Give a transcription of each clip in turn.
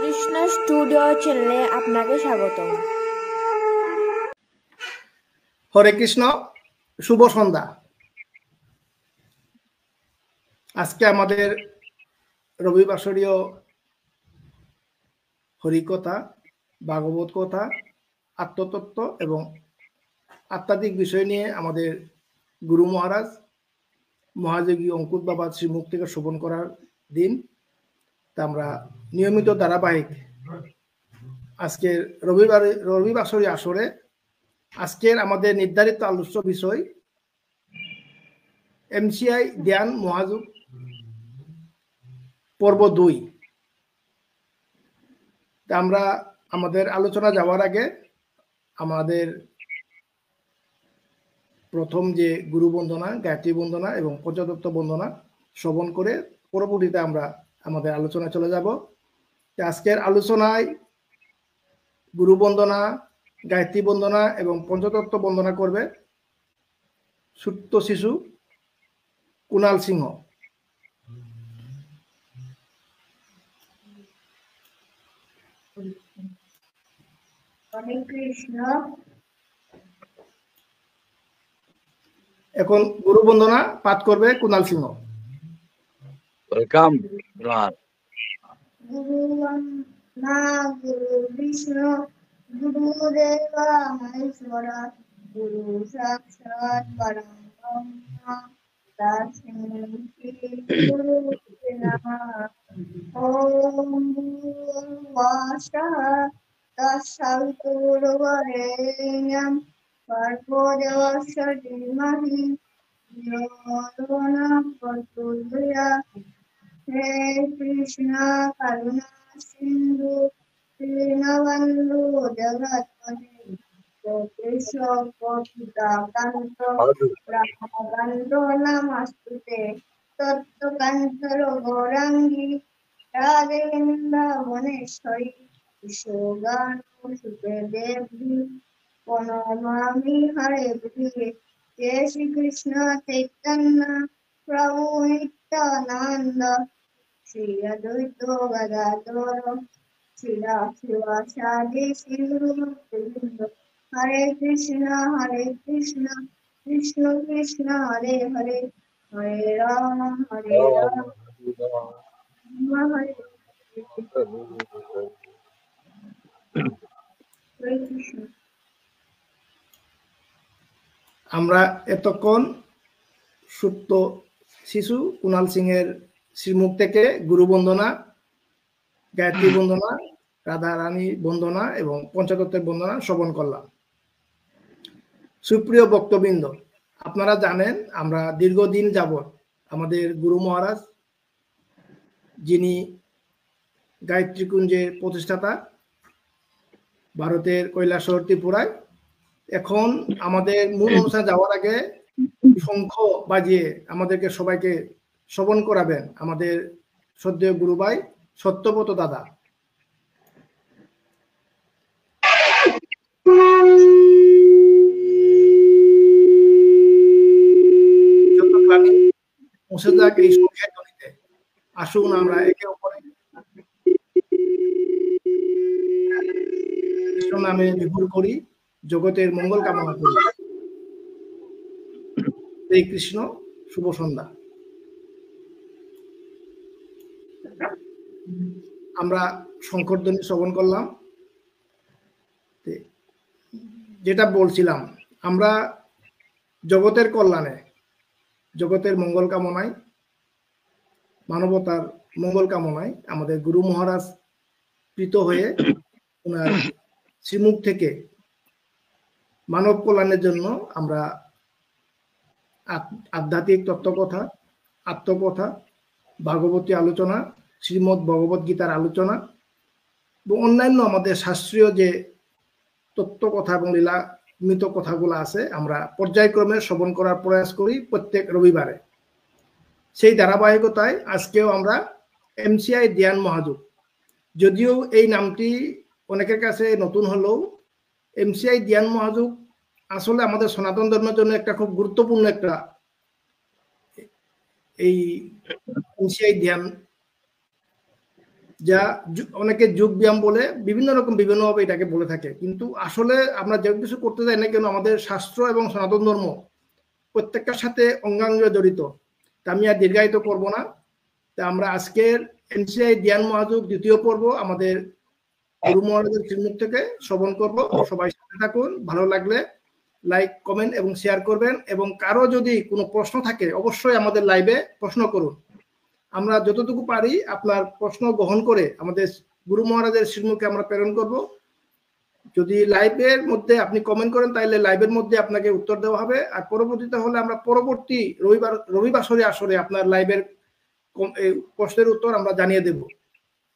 Krishna studio চ্যানেলে আপনাকে স্বাগতম। হরে কৃষ্ণ, শুভ সন্ধ্যা। আজকে আমাদের রবিবাসরীয় হরিকথা, ভাগবত কথা, আত্মতত্ত্ব এবং আধ্যাত্মিক বিষয় নিয়ে আমাদের গুরু মহারাজ মহাযোগী অঙ্কুর বাবা শ্রীমুখ থেকে শ্রবণ করার দিন। তা আমরা নিয়মিত ধারাবাহিক আজকের রবিবাসরী আসরে আজকের আমাদের নির্ধারিত আলোচ্য বিষয় এমসিআই ধ্যান মহাযোগ পর্ব 2। তা আমরা আমাদের আলোচনা যাওয়ার আগে আমাদের প্রথম যে গুরু বন্দনা, গায়ত্রী বন্দনা এবং পঞ্চতত্ত্ব বন্দনা শ্রবণ করে পরবর্তীতে আমরা আমাদের আলোচনায় চলে যাব। আজকের আলোচনায় গুরু বন্দনা, গায়ত্রী বন্দনা এবং পঞ্চতত্ত্ব বন্দনা করবে ছোট্ট শিশু কুণাল সিংহ। এখন গুরু বন্দনা পাঠ করবে কুণাল সিংহ। ওয়েলকাম। গুরু ব্রহ্মা গুরু বিষ্ণু গুরুদেব মহেশ্বরা গুরু সাক্ষাৎ পরম ব্রহ্ম তস্मै শ্রী গুরুবে নমঃ। ওম ভূর্ভুবস্সুঃ তৎসবিতুর্বরেণ্যং ভর্গো দেবস্য ধীমহি ধিयो यो न प्रचोदयात्। हे कृष्ण करुणा सिंधु दीनबंधु जगत्पते गोपेश्वर गोपिकान्त रामकान्तो नमस्तुते। तप्तकान्तर गौरांगी राधे वृन्दावनेश्वरी यशोगानसुते देवी प्रणमामि हरे प्रिये। जय श्री कृष्ण चैतन्य प्रभु नित्यानंद श्री अद्वैत गदाधर श्रीवासादि श्रीगुरुवृंद। हरे कृष्ण कृष्ण कृष्ण हरे हरे हरे राम हरे कृष्ण। আমরা এতক্ষণ সুপ্ত শিশু কুণাল সিংহের শ্রীমুখ থেকে গুরু বন্দনা, গায়ত্রী বন্দনা, রাধা রানী বন্দনা এবং পঞ্চতত্ত্বের বন্দনা শ্রবণ করলাম। সুপ্রিয় ভক্তবৃন্দ, আপনারা জানেন আমরা দীর্ঘদিন যাবৎ আমাদের গুরু মহারাজ, যিনি গায়ত্রী কুঞ্জের প্রতিষ্ঠাতা, ভারতের কৈলাসহর ত্রিপুরায়, এখন আমাদের মূল অনুষ্ঠানে যাওয়ার আগে শঙ্খ বাজিয়ে আমাদেরকে সবাইকে শ্রবণ করাবেন আমাদের শ্রদ্ধেয় গুরু ভাই সত্যব্রত দাদা। এই সংখ্যায় ধ্বনিতে আসুন আমরা একে অপরে কৃষ্ণ নামে বিভোর করি, জগতের মঙ্গল কামনা করি। এই কৃষ্ণ, শুভ সন্ধ্যা। আমরা শঙ্করধ্বনি শ্রবণ করলাম। যেটা বলছিলাম, আমরা জগতের কল্যাণে, জগতের মঙ্গল কামনায়, মানবতার মঙ্গল কামনায় আমাদের গুরু মহারাজ প্রীত হয়ে ওনার শ্রীমুখ থেকে মানব কল্যাণের জন্য আমরা আধ্যাত্মিক তত্ত্বকথা, আত্মকথা, ভাগবতী আলোচনা, শ্রীমদ্ ভগবত গীতার আলোচনা এবং অন্যান্য আমাদের শাস্ত্রীয় যে তত্ত্বকথা এবং লীলামিত কথাগুলো আছে আমরা পর্যায়ক্রমে শ্রবণ করার প্রয়াস করি প্রত্যেক রবিবারে। সেই ধারাবাহিকতায় আজকেও আমরা এমসিআই ধ্যান মহাযোগ, যদিও এই নামটি অনেকের কাছে নতুন হলেও এমসিআই ধ্যান মহাযোগ আসলে আমাদের সনাতন ধর্মের জন্য একটা খুব গুরুত্বপূর্ণ একটা এই এমসিআই ধ্যান যা অনেকে যোগ ব্যায়াম বলে, বিভিন্ন রকম বিভিন্নভাবে এটাকে বলে থাকে, কিন্তু আসলে আমরা যে কিছু করতে যাই না কেন আমাদের শাস্ত্র এবং সনাতন ধর্ম প্রত্যেকটার সাথে অঙ্গাঙ্গ জড়িত। তা আমি আর দীর্ঘায়িত করব না। তা আমরা আজকের এমসিআই ধ্যান মহাযুগ দ্বিতীয় পর্ব আমাদের গুরু মহারাজের শ্রীমুখ থেকে শ্রবণ করব। সবাই সাথে থাকুন। ভালো লাগলে লাইক, কমেন্ট এবং শেয়ার করবেন, এবং কারো যদি কোনো প্রশ্ন থাকে অবশ্যই আমাদের লাইভে প্রশ্ন করুন। আমরা যতটুকু পারি আপনার প্রশ্ন গ্রহণ করে আমাদের গুরু মহারাজের শ্রীমুখে আমরা প্রেরণ করব। যদি লাইভের মধ্যে আপনি কমেন্ট করেন তাহলে লাইভের মধ্যে আপনাকে উত্তর দেওয়া হবে, আর পরবর্তীতে হলে আমরা পরবর্তী রবিবাসরে আসরে আপনার লাইভের প্রশ্নের উত্তর আমরা জানিয়ে দেব।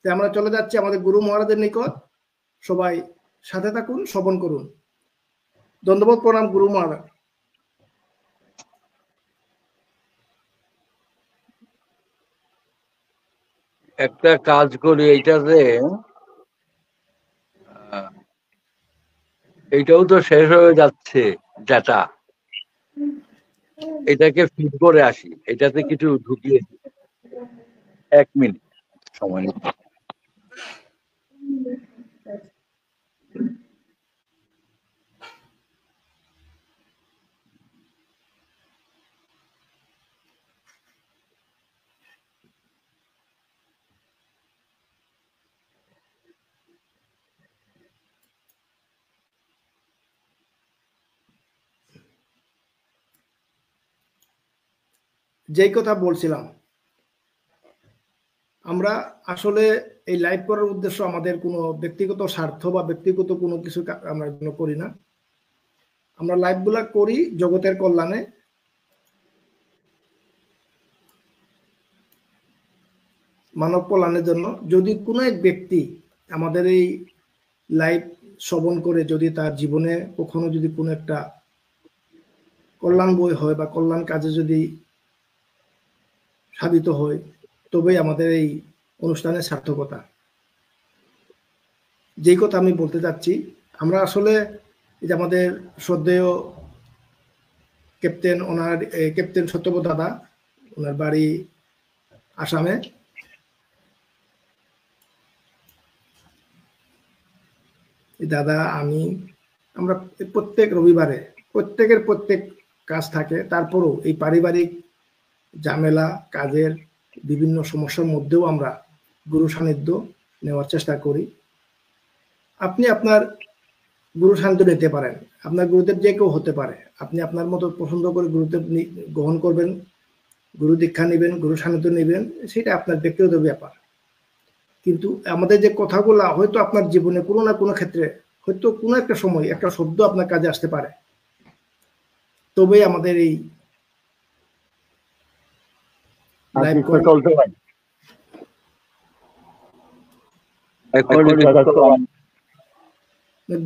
তাই আমরা চলে যাচ্ছি আমাদের গুরু মহারাজের নিকট। সবাই সাথে থাকুন, শ্রবণ করুন। ধন্যবাদ, প্রণাম গুরু মহারাজ। একটা কাজ করি, এইটাতে এইটাও তো শেষ হয়ে যাচ্ছে ডাটা, এটাকে ফিট করে আসি, এটাতে কিছু ঢুকিয়ে 1 মিনিট সময় নিই। যেই কথা বলছিলাম, আমরা আসলে এই লাইভ করার উদ্দেশ্য আমাদের কোনো ব্যক্তিগত স্বার্থ বা ব্যক্তিগত কোনো কিছু আমরা করি না। আমরা লাইভগুলা করি জগতের কল্যাণে, মানব কল্যাণের জন্য। যদি কোনো এক ব্যক্তি আমাদের এই লাইভ শ্রবণ করে যদি তার জীবনে কখনো যদি কোনো একটা কল্যাণ বই হয় বা কল্যাণ কাজে যদি সাধিত হয়, তবেই আমাদের এই অনুষ্ঠানের সার্থকতা। যেই কথা আমি বলতে চাচ্ছি, আমরা আসলে এই যে আমাদের শ্রদ্ধেয় ক্যাপ্টেন, ওনার ক্যাপ্টেন সত্যব্রত দাদা, ওনার বাড়ি আসামে। দাদা, আমি, আমরা প্রত্যেক রবিবারে প্রত্যেক কাজ থাকে, তারপরও এই পারিবারিক ঝামেলা, কাজের বিভিন্ন সমস্যার মধ্যেও আমরা গুরু সান্নিধ্য নেওয়ার চেষ্টা করি। আপনি আপনার গুরু সান্নিধ্য নিতে পারেন, আপনার গুরুদেব যে কেউ হতে পারে। আপনি আপনার মতো পছন্দ করে গুরুদেব গ্রহণ করবেন, গুরু দীক্ষা নেবেন, গুরু সান্নিধ্য নেবেন, সেটা আপনার ব্যক্তিগত ব্যাপার। কিন্তু আমাদের যে কথাগুলা হয়তো আপনার জীবনে কোনো না কোনো ক্ষেত্রে, হয়তো কোনো একটা সময় একটা শব্দ আপনার কাজে আসতে পারে, তবেই আমাদের এই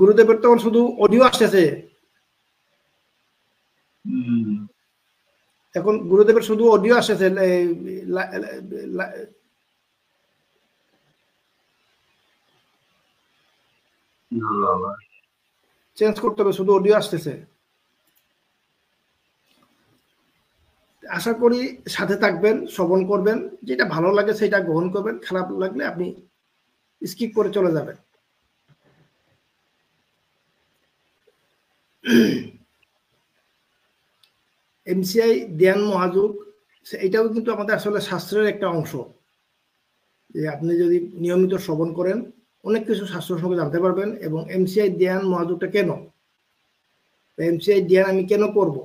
গুরুদেবের তখন শুধু অডিও আসতেছে, এখন গুরুদেবের শুধু অডিও আসতেছে, চেঞ্জ করতে হবে, শুধু অডিও আসতেছে। আশা করি সাথে থাকবেন, শ্রবণ করবেন, যেটা ভালো লাগে সেটা গ্রহণ করবেন, খারাপ লাগলে আপনি স্কিপ করে চলে যাবেন। এমসিআই ধ্যান মহাযুগ, এটাও কিন্তু আমাদের আসলে শাস্ত্রের একটা অংশ। যে আপনি যদি নিয়মিত শ্রবণ করেন অনেক কিছু শাস্ত্র সঙ্গে জানতে পারবেন। এবং এমসিআই ধ্যান মহাযুগটা কেন, এমসিআই ধ্যান আমি কেন করব?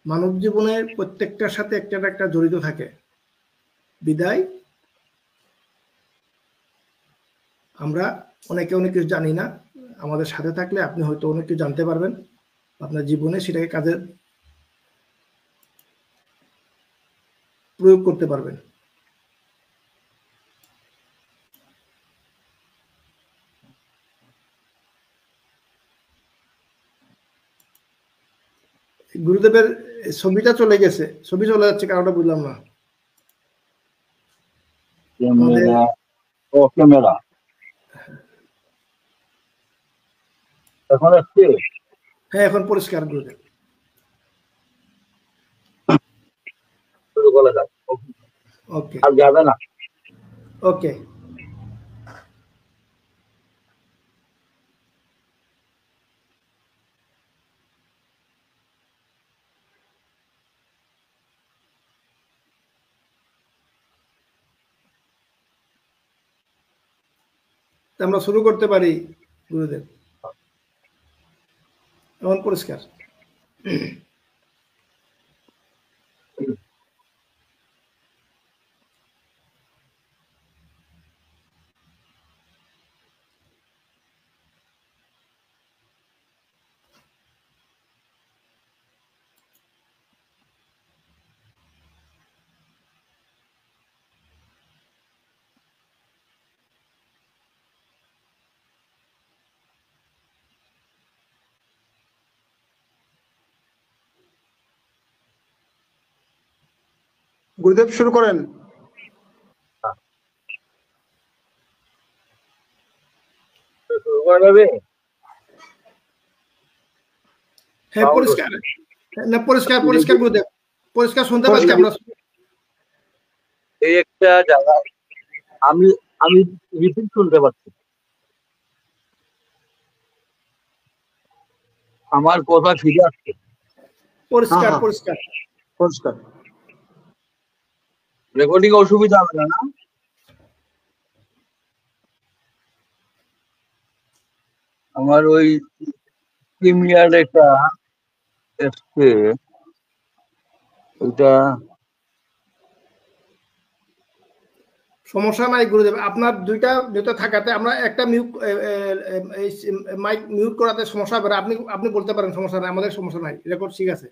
মানব জীবনের প্রত্যেকটার সাথে একটা জড়িত থাকে, বিদায় আমরা অনেকে অনেক কিছু জানি না। আমাদের সাথে থাকলে আপনি হয়তো অনেক কিছু জানতে পারবেন, আপনার জীবনে সেটাকে কাজে প্রয়োগ করতে পারবেন। গুরুদেবের ছবিটা চলে গেছে, ছবি চলে যাচ্ছে, কারণটা বুঝলাম না। ক্যামেরা এখন আসছে? হ্যাঁ, এখন পরিষ্কার গুরুদেব। শুরু করা যাক। ওকে, আর যাবে না। ওকে। আমরা শুরু করতে পারি গুরুদেব। এখন পরিষ্কার। গুরুদেব শুরু করেন। শুরু করা যাবে? হ্যাঁ পরিষ্কার, না পরিষ্কার পরিষ্কার গুরুদেব, পরিষ্কার শুনতে পাচ্ছি আমরা। এই একটা জায়গা আমি আমি রিপিট শুনতে পাচ্ছি, আমার কথা ফিরে আসছে। পরিষ্কার হ্যাঁ, পরিষ্কার পরিষ্কার। রেকর্ডিং অসুবিধা হবে না? না, আমার ওই প্রিমিয়ার একটা এসছে, ওইটা সমস্যা নাই গুরুদেব। আপনার দুইটা দুটো থাকাতে আমরা একটা মিউট, মাইক মিউট করাতে সমস্যা হবে না। আপনি আপনি বলতে পারেন, সমস্যা নাই, আমাদের সমস্যা নাই, রেকর্ড ঠিক আছে।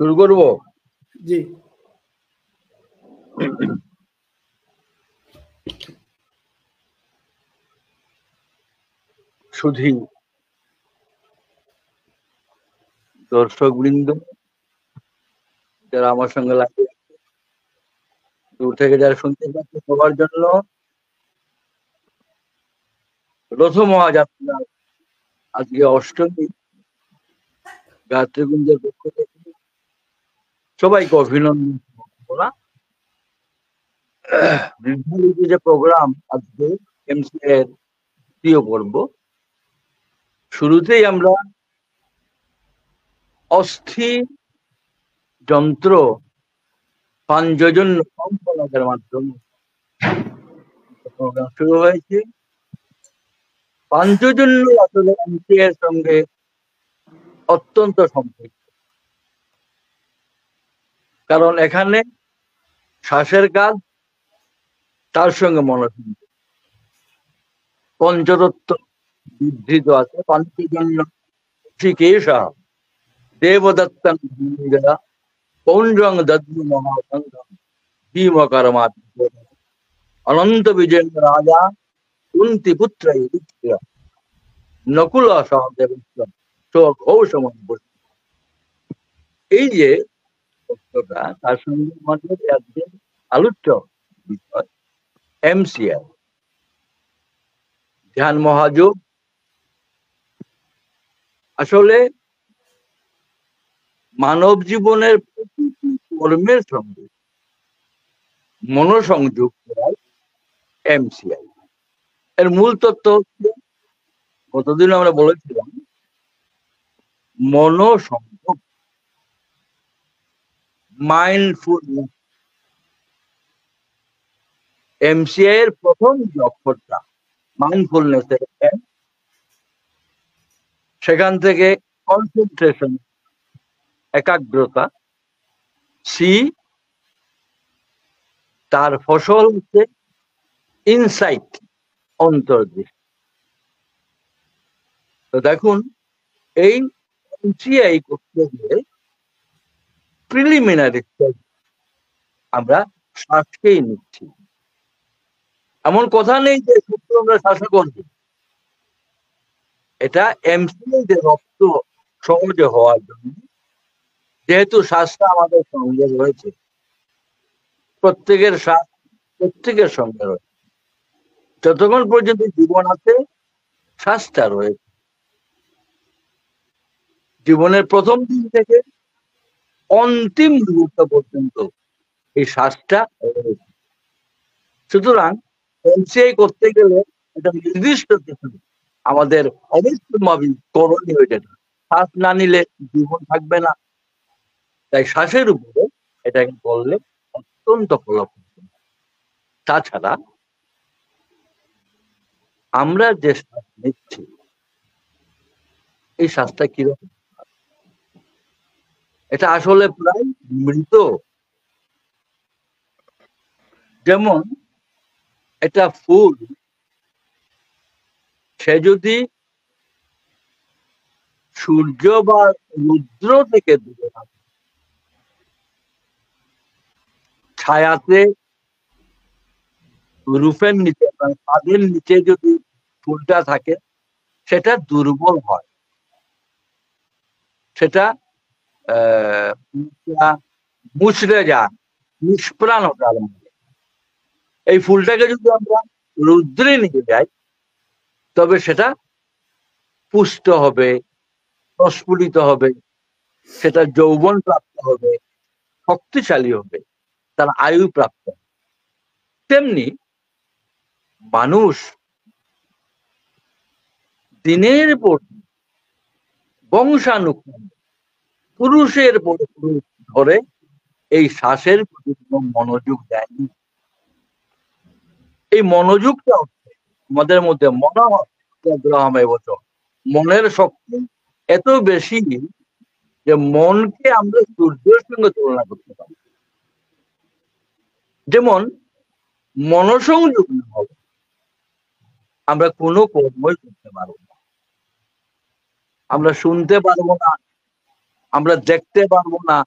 শুরু করবো। জি সুধী দর্শক বৃন্দ, যারা আমার সঙ্গে লাগে, দূর থেকে যারা শুনতে পাচ্ছে, সবার জন্য রথ মহাযাত্রা আজকে অষ্টমী, গায়ত্রীকুঞ্জের পক্ষ থেকে সবাইকে অভিনন্দন। নির্ধারিত যে প্রোগ্রাম আজকে এমসি এর তৃতীয় পর্ব, শুরুতেই আমরা অস্থি যন্ত্র পাঞ্চজন্য কম্পনাদের মাধ্যমে প্রোগ্রাম শুরু হয়েছে। পাঞ্চজন্য আসলে এমসি এর সঙ্গে অত্যন্ত সম্পৃক্ত, কারণ এখানে শ্বাসের কাজ, তার সঙ্গে মনোসংযোগ, পঞ্চতত্ত্ব বিধৃত আছে। পাঞ্চজন্য ঋষিকেশা দেবদত্তং ভূমিরা পৌণ্ড্রং দদ্মু মহাসংঘম ভীমকর্মাৎ অনন্ত বিজয় রাজা কুন্তি পুত্র নকুল সহদেব ঘোষমন। এই যে তত্ত্বটা, তার সঙ্গে আমাদের আজকে আলোচ্য বিষয় এমসিআর, ধ্যান মহাযোগ। আসলে মানব জীবনের প্রতিটি কর্মের সঙ্গে মনোসংযোগ করার এমসিআই এর মূল তত্ত্ব হচ্ছে, গতদিন আমরা বলেছিলাম, মনোসংযোগ, মাইন্ডফুলনেস। এমসিআই এর প্রথম যে অক্ষরটা মাইন্ডফুলনেস এর M, সেখান থেকে কনসেন্ট্রেশন, একাগ্রতা, সি, তার ফসল হচ্ছে ইনসাইট, অন্তর্দৃষ্টি। তো দেখুন, এই এমসিআই করতে গিয়ে প্রিলিমিনারি আমরা শ্বাসকেই নিচ্ছি। এমন কথা নেই যে শুধু আমরা শ্বাসে করবো, এটা এমসিআই যে রক্ত সহজে হওয়ার জন্য, যেহেতু শ্বাসটা আমাদের সঙ্গে রয়েছে, প্রত্যেকের শ্বাস প্রত্যেকের সঙ্গে রয়েছে, যতক্ষণ পর্যন্ত জীবন আছে শ্বাসটা রয়েছে। জীবনের প্রথম দিন থেকে অন্তিম মুহূর্ত পর্যন্ত এই শ্বাসটা রয়েছে। সুতরাং এমসিআই করতে গেলে এটা নির্দিষ্ট কিছু আমাদের অবশ্যই করণীয়, যেটা শ্বাস না নিলে জীবন থাকবে না। তাই শ্বাসের উপরে এটাকে করলে অত্যন্ত ফলপ্রদ। তাছাড়া আমরা যে শ্বাস নিচ্ছি এই শ্বাসটা কিরকম, এটা আসলে প্রায় মৃত। যেমন এটা ফুল, সে যদি সূর্য বা রুদ্র থেকে দূরে থাকে, ছায়াতে রুফের নিচে ছাদের নিচে যদি ফুলটা থাকে সেটা দুর্বল হয়, সেটা মুচড়ে যায়, নিষ্প্রাণ হতে। এই ফুলটাকে যদি আমরা রুদ্রে নিয়ে যাই তবে সেটা পুষ্ট হবে, প্রস্ফুটিত হবে, সেটা যৌবন প্রাপ্ত হবে, শক্তিশালী হবে, তার আয়ু প্রাপ্ত। তেমনি মানুষ দিনের পর বংশানুক্রমে পুরুষের পর পুরুষ ধরে এই শ্বাসের প্রতি কোনো মনোযোগ দেয়নি। এই মনোযোগটা হচ্ছে আমাদের মধ্যে মনের শক্তি এত বেশি যে মনকে আমরা সূর্যের সঙ্গে তুলনা করতে পারি। যেমন মনসংযোগ না হবে আমরা কোনো কর্মই করতে পারবো না, আমরা শুনতে পারবো না, আমরা দেখতে পারবো না।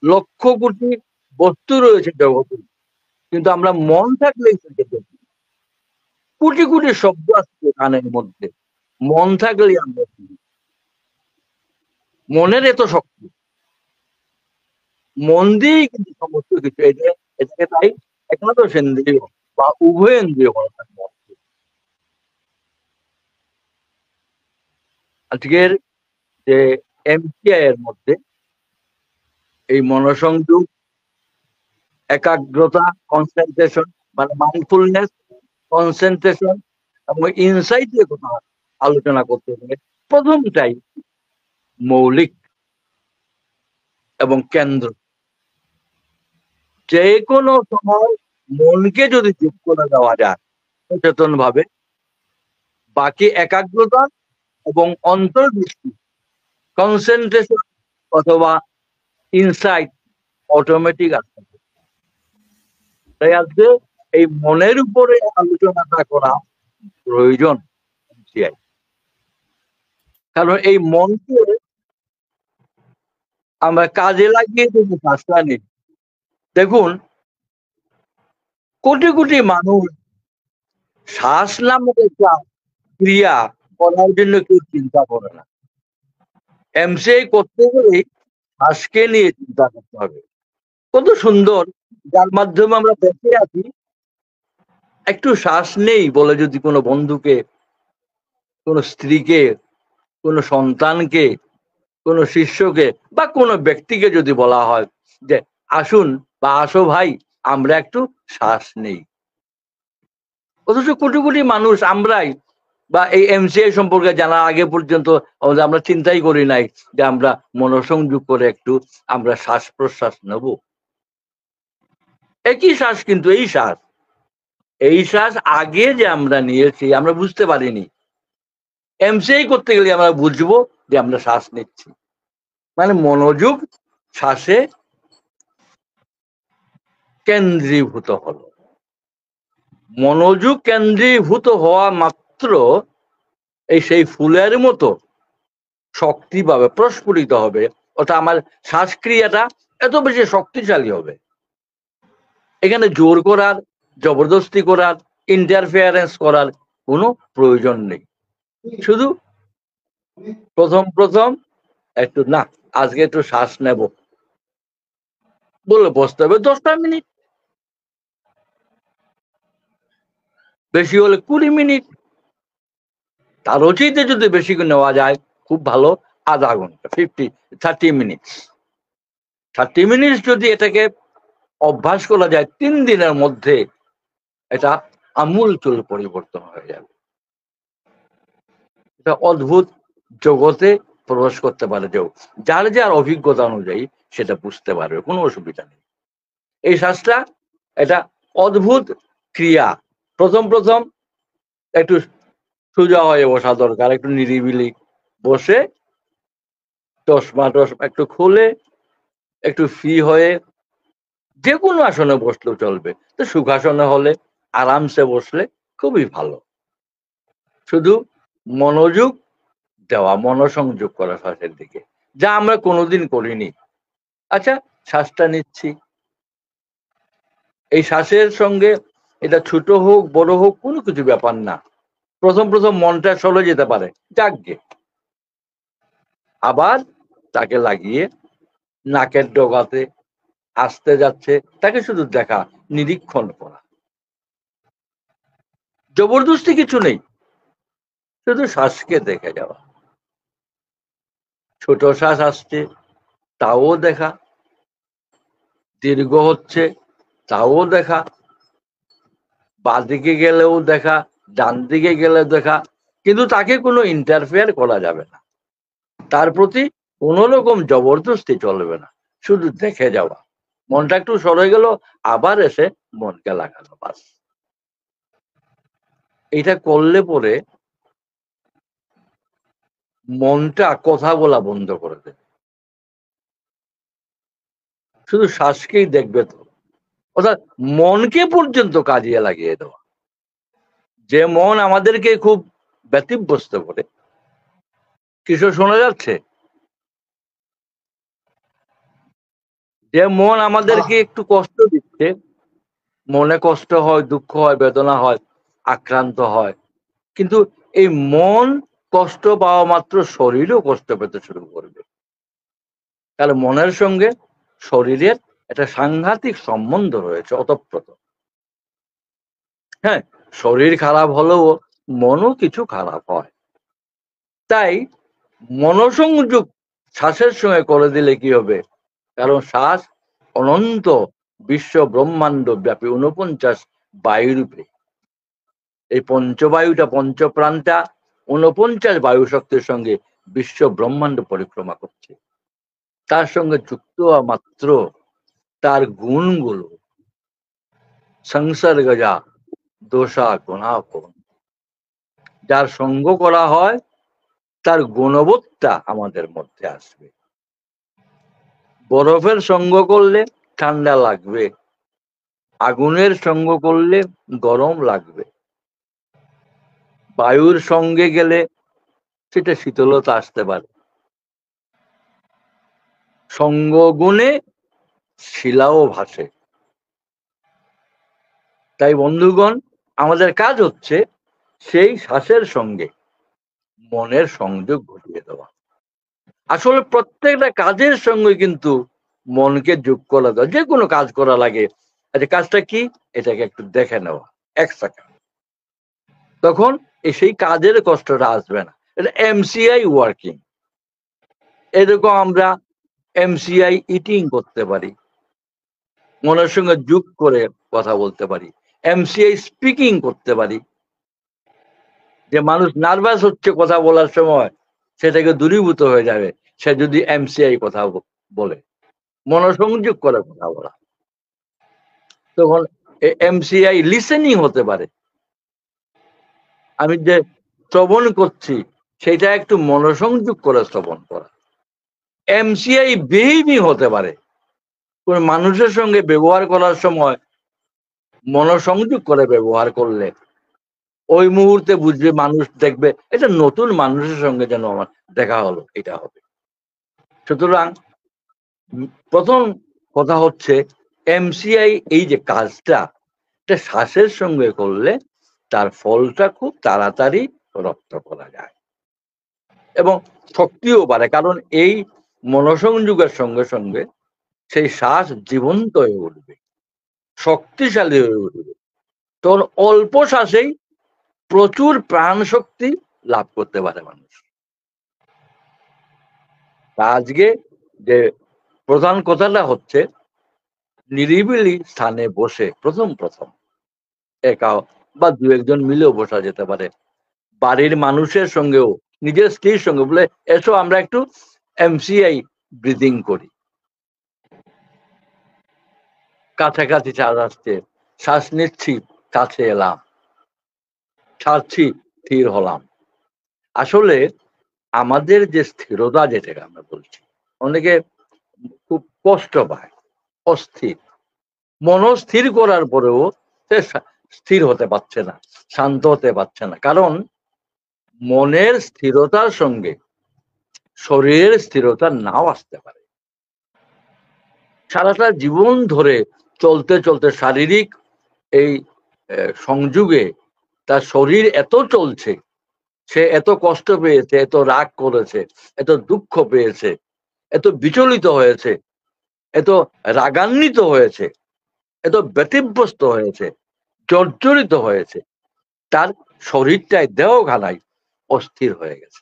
লক্ষ কোটি বস্তু রয়েছে জগতে, কিন্তু আমরা মন থাকলেই সেটা দেখি। কোটি কোটি শব্দ আসছে কানের মধ্যে, মন থাকলেই আমরা শুনি। মনের এত শক্তি, মন দিয়েই কিন্তু সমস্ত কিছু। এটাকে তাই একাদশ ইন্দ্রিয় বা উভয় ইন্দ্রিয় বলা থাকে। আজকের যে এমটিআই এর মধ্যে এই মনোসংযোগ, একাগ্রতা, কনসেন্ট্রেশন মানে মাইন্ডফুলনেস, কনসেন্ট্রেশন এবং ইনসাইটের কথা আলোচনা করতে গেলে প্রথমটাই মৌলিক এবং কেন্দ্র। যে কোনো সময় মনকে যদি যোগ করে দেওয়া যায় সচেতন ভাবে, বাকি একাগ্রতা এবং অন্তর্দৃষ্টি, কনসেন্ট্রেশন অথবা ইনসাইট অটোমেটিক আসবে। তাই আজকে এই মনের উপরে আলোচনাটা করা প্রয়োজন, কারণ এই মনকে আমরা কাজে লাগিয়ে যদি শ্বাসটা নিই, দেখুন কোটি কোটি মানুষ শ্বাস নামক একটা ক্রিয়া করার জন্য কেউ চিন্তা করে না। এমসিআই করতে গেলে শ্বাসকে নিয়ে চিন্তা করতে হবে। কত সুন্দর, যার মাধ্যমে আমরা বেঁচে আছি। একটু শ্বাস নেই বলে যদি কোনো বন্ধুকে, কোনো স্ত্রীকে, কোনো সন্তানকে, কোনো শিষ্যকে বা কোনো ব্যক্তিকে যদি বলা হয় যে আসুন বা আসো ভাই আমরা একটু শ্বাস নেই, অথচ কোটি কোটি মানুষ আমরাই বা এই এমসিআই সম্পর্কে জানার আগে পর্যন্ত আমরা চিন্তাই করি নাই যে আমরা মনোসংযোগ করে একটু আমরা শ্বাস প্রশ্বাস নেব। একই শ্বাস, কিন্তু এই শ্বাস আগে যে আমরা নিয়েছি আমরা বুঝতে পারিনি। এমসিআই করতে গেলে আমরা বুঝবো যে আমরা শ্বাস নিচ্ছি, মানে মনোযোগ শ্বাসে কেন্দ্রীভূত হলো। মনোযোগ কেন্দ্রীভূত হওয়া মাত্র এই সেই ফুলের মতো শক্তি পাবে, প্রস্ফুটিত হবে, অর্থাৎ আমার শ্বাসক্রিয়াটা এত বেশি শক্তিশালী হবে। এখানে জোর করার, জবরদস্তি করার, ইন্টারফেয়ারেন্স করার কোনো প্রয়োজন নেই। শুধু প্রথম একটু না আজকে একটু শ্বাস নেব বলে বসতে হবে 10টা মিনিট, বেশি হলে 20 মিনিট, তার উচিত যদি বেশি নেওয়া যায় খুব ভালো আধা ঘন্টা, 30 মিনিট। 30 মিনিট যদি এটাকে অভ্যাস করা যায় 3 দিনের মধ্যে এটা আমূলচূল পরিবর্তন হয়ে যাবে। এটা অদ্ভুত জগতে প্রবেশ করতে পারে, যার যার অভিজ্ঞতা অনুযায়ী সেটা বুঝতে পারবে, কোনো অসুবিধা নেই। এই শ্বাসটা এটা অদ্ভুত ক্রিয়া। প্রথম একটু সোজা হয়ে বসা দরকার, একটু নিরিবিলি বসে চশমা একটু খুলে একটু ফ্রি হয়ে যে কোনো আসনে বসলেও চলবে। তো সুখাসনে হলে আরামসে বসলে খুবই ভালো। শুধু মনোযোগ দেওয়া, মনোসংযোগ করা শ্বাসের দিকে, যা আমরা কোনোদিন করিনি। আচ্ছা, শ্বাসটা নিচ্ছি, এই শ্বাসের সঙ্গে এটা ছোট হোক বড় হোক কোনো কিছু ব্যাপার না। প্রথম প্রথম মনটা চলে যেতে পারে, যাকগে, আবার তাকে লাগিয়ে নাকের ডগাতে আসতে যাচ্ছে, তাকে শুধু দেখা, নিরীক্ষণ করা, জবরদস্তি কিছু নেই, শুধু শ্বাসকে দেখে যাওয়া। ছোট শ্বাস আসছে তাও দেখা, দীর্ঘ হচ্ছে তাও দেখা, বাঁদিকে গেলেও দেখা, ডান দিকে গেলে দেখা, কিন্তু তাকে কোনো ইন্টারফেয়ার করা যাবে না, তার প্রতি কোনো রকম জবরদস্তি চলবে না, শুধু দেখে যাওয়া। মনটা একটু সরে গেল, আবার এসে মনকে লাগানো, বাস। এটা করলে পরে মনটা কথা বলা বন্ধ করে দেবে, শুধু শ্বাসকেই দেখবে। তো অর্থাৎ মনকে পর্যন্ত কাজে লাগিয়ে দেওয়া। যে মন আমাদেরকে খুব ব্যতিব্যস্ত করে, কিছু শোনা যাচ্ছে? যে মন আমাদেরকে একটু কষ্ট দিচ্ছে, মনে কষ্ট হয়, দুঃখ হয়, বেদনা হয়, আক্রান্ত হয়, কিন্তু এই মন কষ্ট পাওয়া মাত্র শরীরও কষ্ট পেতে শুরু করবে। তাহলে মনের সঙ্গে শরীরের একটা সাংঘাতিক সম্বন্ধ রয়েছে, ওতপ্রোত। হ্যাঁ, শরীর খারাপ হলেও মনও কিছু খারাপ হয়। তাই মনোসংযোগ শ্বাসের সঙ্গে করে দিলে কি হবে? কারণ শ্বাস অনন্ত বিশ্ব ব্রহ্মাণ্ড ব্যাপী 49 বায়ুরূপে, এই পঞ্চবায়ুটা, পঞ্চপ্রাণটা 49 বায়ু শক্তির সঙ্গে বিশ্ব ব্রহ্মাণ্ড পরিক্রমা করছে। তার সঙ্গে যুক্ত হওয়া মাত্র তার গুণগুলো সংসর্গজা দোষা গুণাপন, যার সঙ্গ করা হয় তার গুণবোধটা আমাদের মধ্যে আসবে। বরফের সঙ্গ করলে ঠান্ডা লাগবে, আগুনের সঙ্গ করলে গরম লাগবে, বায়ুর সঙ্গে গেলে সেটা শীতলতা আসতে পারে। সঙ্গ গুণে শিলাও ভাসে। তাই বন্ধুগণ, আমাদের কাজ হচ্ছে সেই শ্বাসের সঙ্গে মনের সংযোগ ঘটিয়ে দেওয়া। আসলে প্রত্যেকটা কাজের সঙ্গে কিন্তু মনকে যোগ করা দেওয়া। যে কোনো কাজ করা লাগে, আচ্ছা কাজটা কি, এটাকে একটু দেখে নেওয়া 1 সেকেন্ড, তখন সেই কাজের কষ্টটা আসবে না। এটা এমসিআই ওয়ার্কিং। এরকম আমরা এমসিআই ইটিং করতে পারি, মনের সঙ্গে যোগ করে কথা বলতে পারি, এমসিআই স্পিকিং করতে পারি। যে মানুষ নার্ভাস হচ্ছে কথা বলার সময়, সেটাকে দূরীভূত হয়ে যাবে সে যদি এমসিআই কথা বলে, মনোসংযোগ করে কথা বলা। তখন এমসিআই লিসেনিং হতে পারে। আমি যে শ্রবণ করছি সেটা একটু মনোসংযোগ করে শ্রবণ করা। এমসিআই বিহেভিং হতে পারে। কোন মানুষের সঙ্গে ব্যবহার করার সময় মনোসংযোগ করে ব্যবহার করলে ওই মুহূর্তে বুঝবে, মানুষ দেখবে এটা নতুন মানুষের সঙ্গে যেন আমার দেখা হলো, এটা হবে। সুতরাং প্রথম কথা হচ্ছে এমসিআই, এই যে কাজটা, এটা শ্বাসের সঙ্গে করলে তার ফলটা খুব তাড়াতাড়ি রপ্ত করা যায় এবং শক্তিও বাড়ে। কারণ এই মনোসংযোগের সঙ্গে সঙ্গে সেই শ্বাস জীবন্ত হয়ে উঠবে, শক্তিশালী হয়ে উঠবে। তখন অল্প শ্বাসেই প্রচুর প্রাণ শক্তি লাভ করতে পারে মানুষ। আজকে যে প্রধান কথাটা হচ্ছে নিরিবিলি স্থানে বসে প্রথম একা বা 2-1 জন মিলেও বসা যেতে পারে, বাড়ির মানুষের সঙ্গেও, নিজের স্ত্রীর সঙ্গে বলে এসো আমরা একটু এমসিআই ব্রিদিং করি। কাছাকাছি শ্বাস আসছে, শ্বাস নিচ্ছি, কাছে এলাম, ছাড়ছি, স্থির হলাম। আসলে আমাদের যে স্থিরতা, যেটাকে আমরা বলছি, অনেকে খুব কষ্ট পায়, অস্থির। মনস্থির করার পরেও সে স্থির হতে পারছে না, শান্ত হতে পারছে না। কারণ মনের স্থিরতার সঙ্গে শরীরের স্থিরতা নাও আসতে পারে। সারাটা জীবন ধরে চলতে চলতে শারীরিক এই সংযোগে তার শরীর এত চলছে, সে এত কষ্ট পেয়েছে, এত রাগ করেছে, এত দুঃখ পেয়েছে, এত বিচলিত হয়েছে, এত রাগান্বিত হয়েছে, এত ব্যতিব্যস্ত হয়েছে, জর্জরিত হয়েছে, তার শরীরটাই দেহখানায় অস্থির হয়ে গেছে।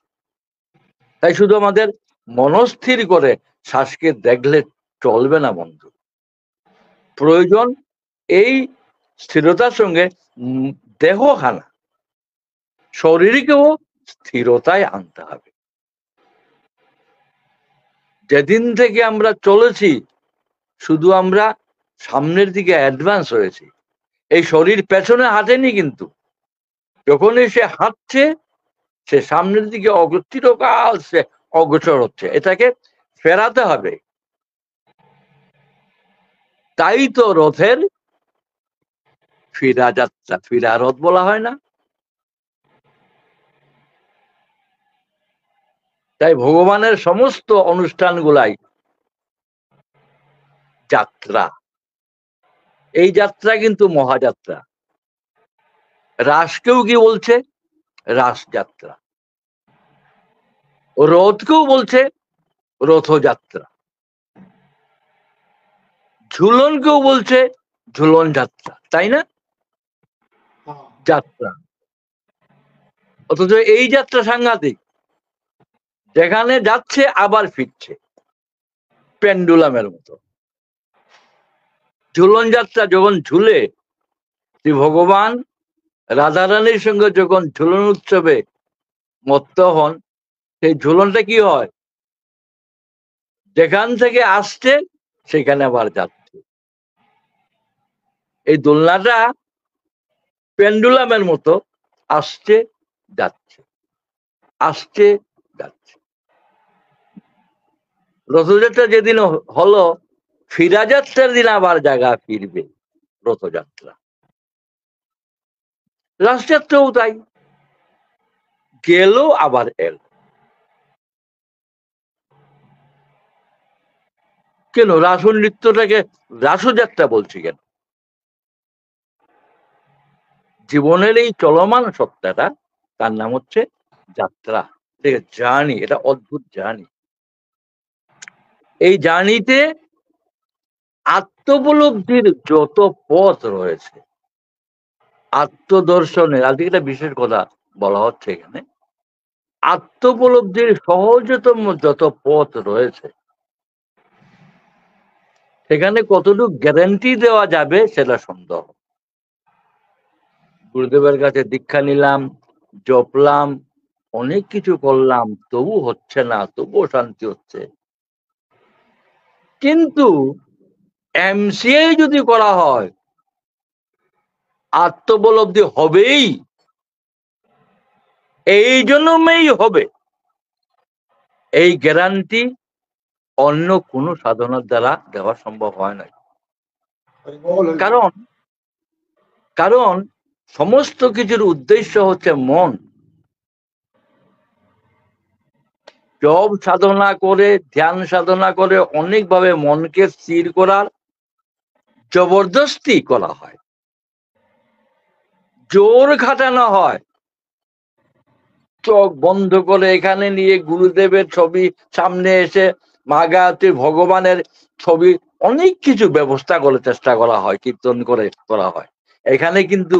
তাই শুধু আমাদের মনস্থির করে শ্বাসকে দেখলে চলবে না বন্ধু, প্রয়োজন এই স্থিরতার সঙ্গে দেহখানা, শরীরকেও স্থিরতায় আনতে হবে। যেদিন থেকে আমরা চলেছি শুধু আমরা সামনের দিকে অ্যাডভান্স হয়েছি, এই শরীর পেছনে হাঁটেনি। কিন্তু যখনই সে হাঁটছে, সে সামনের দিকে চিরকাল সে অগ্রসর হচ্ছে, এটাকে ফেরাতে হবে। তাই তো রথের ফিরা যাত্রা, ফিরা রথ বলা হয় না? তাই ভগবানের সমস্ত অনুষ্ঠানগুলাই যাত্রা। এই যাত্রা কিন্তু মহাযাত্রা। রাসকেও কি বলছে? রাসযাত্রা। রথকেও বলছে রথযাত্রা। ঝুলনকেও বলছে ঝুলন যাত্রা, তাই না? যাত্রা। অথচ এই যাত্রা সাংঘাতিক, যেখানে যাচ্ছে আবার ফিরছে, পেন্ডুলামের মতো। ঝুলন যাত্রা যখন ঝুলে শ্রী ভগবান রাধারানীর সঙ্গে যখন ঝুলন উৎসবে মত্ত হন, সেই ঝুলনটা কি হয়? যেখান থেকে আসছে সেখানে আবার যাচ্ছে। এই দোলনাটা পেন্ডুলামের মতো আসছে যাচ্ছে, আসছে যাচ্ছে। রথযাত্রা যেদিন হলো, ফিরা যাত্রার দিন আবার জায়গা ফিরবে রথযাত্রা। রাসযাত্রাও তাই, গেল আবার এল। কেন রাস নৃত্যটাকে রাসযাত্রা বলছি কেন? জীবনের এই চলমান সত্তাটা, তার নাম হচ্ছে যাত্রা, জার্নি। এটা অদ্ভুত জার্নি। এই জার্নিতে আত্মোপলব্ধির যত পথ রয়েছে, আত্মদর্শনের, আজকে একটা বিশেষ কথা বলা হচ্ছে এখানে, আত্মোপলব্ধির সহজতম যত পথ রয়েছে, সেখানে কতটুকু গ্যারান্টি দেওয়া যাবে সেটা সন্দেহ। গুরুদেবের কাছে দীক্ষা নিলাম, জপলাম, অনেক কিছু করলাম, তবু হচ্ছে না, তবুও শান্তি হচ্ছে। কিন্তু এমসিএ যদি করা হয়, আত্মোপলব্ধি হবেই, এই জন্যই হবে। এই গ্যারান্টি অন্য কোনো সাধনার দ্বারা দেওয়া সম্ভব হয় না। কারণ সমস্ত কিছুর উদ্দেশ্য হচ্ছে মন। জপ সাধনা করে, ধ্যান সাধনা করে অনেকভাবে মনকে স্থির করার জবরদস্তি করা হয়, জোর খাটানো হয়। চোখ বন্ধ করে এখানে নিয়ে গুরুদেবের ছবি সামনে এসে মা গায়ত্রী ভগবানের ছবি, অনেক কিছু ব্যবস্থা করে চেষ্টা করা হয়, কীর্তন করে করা হয়। এখানে কিন্তু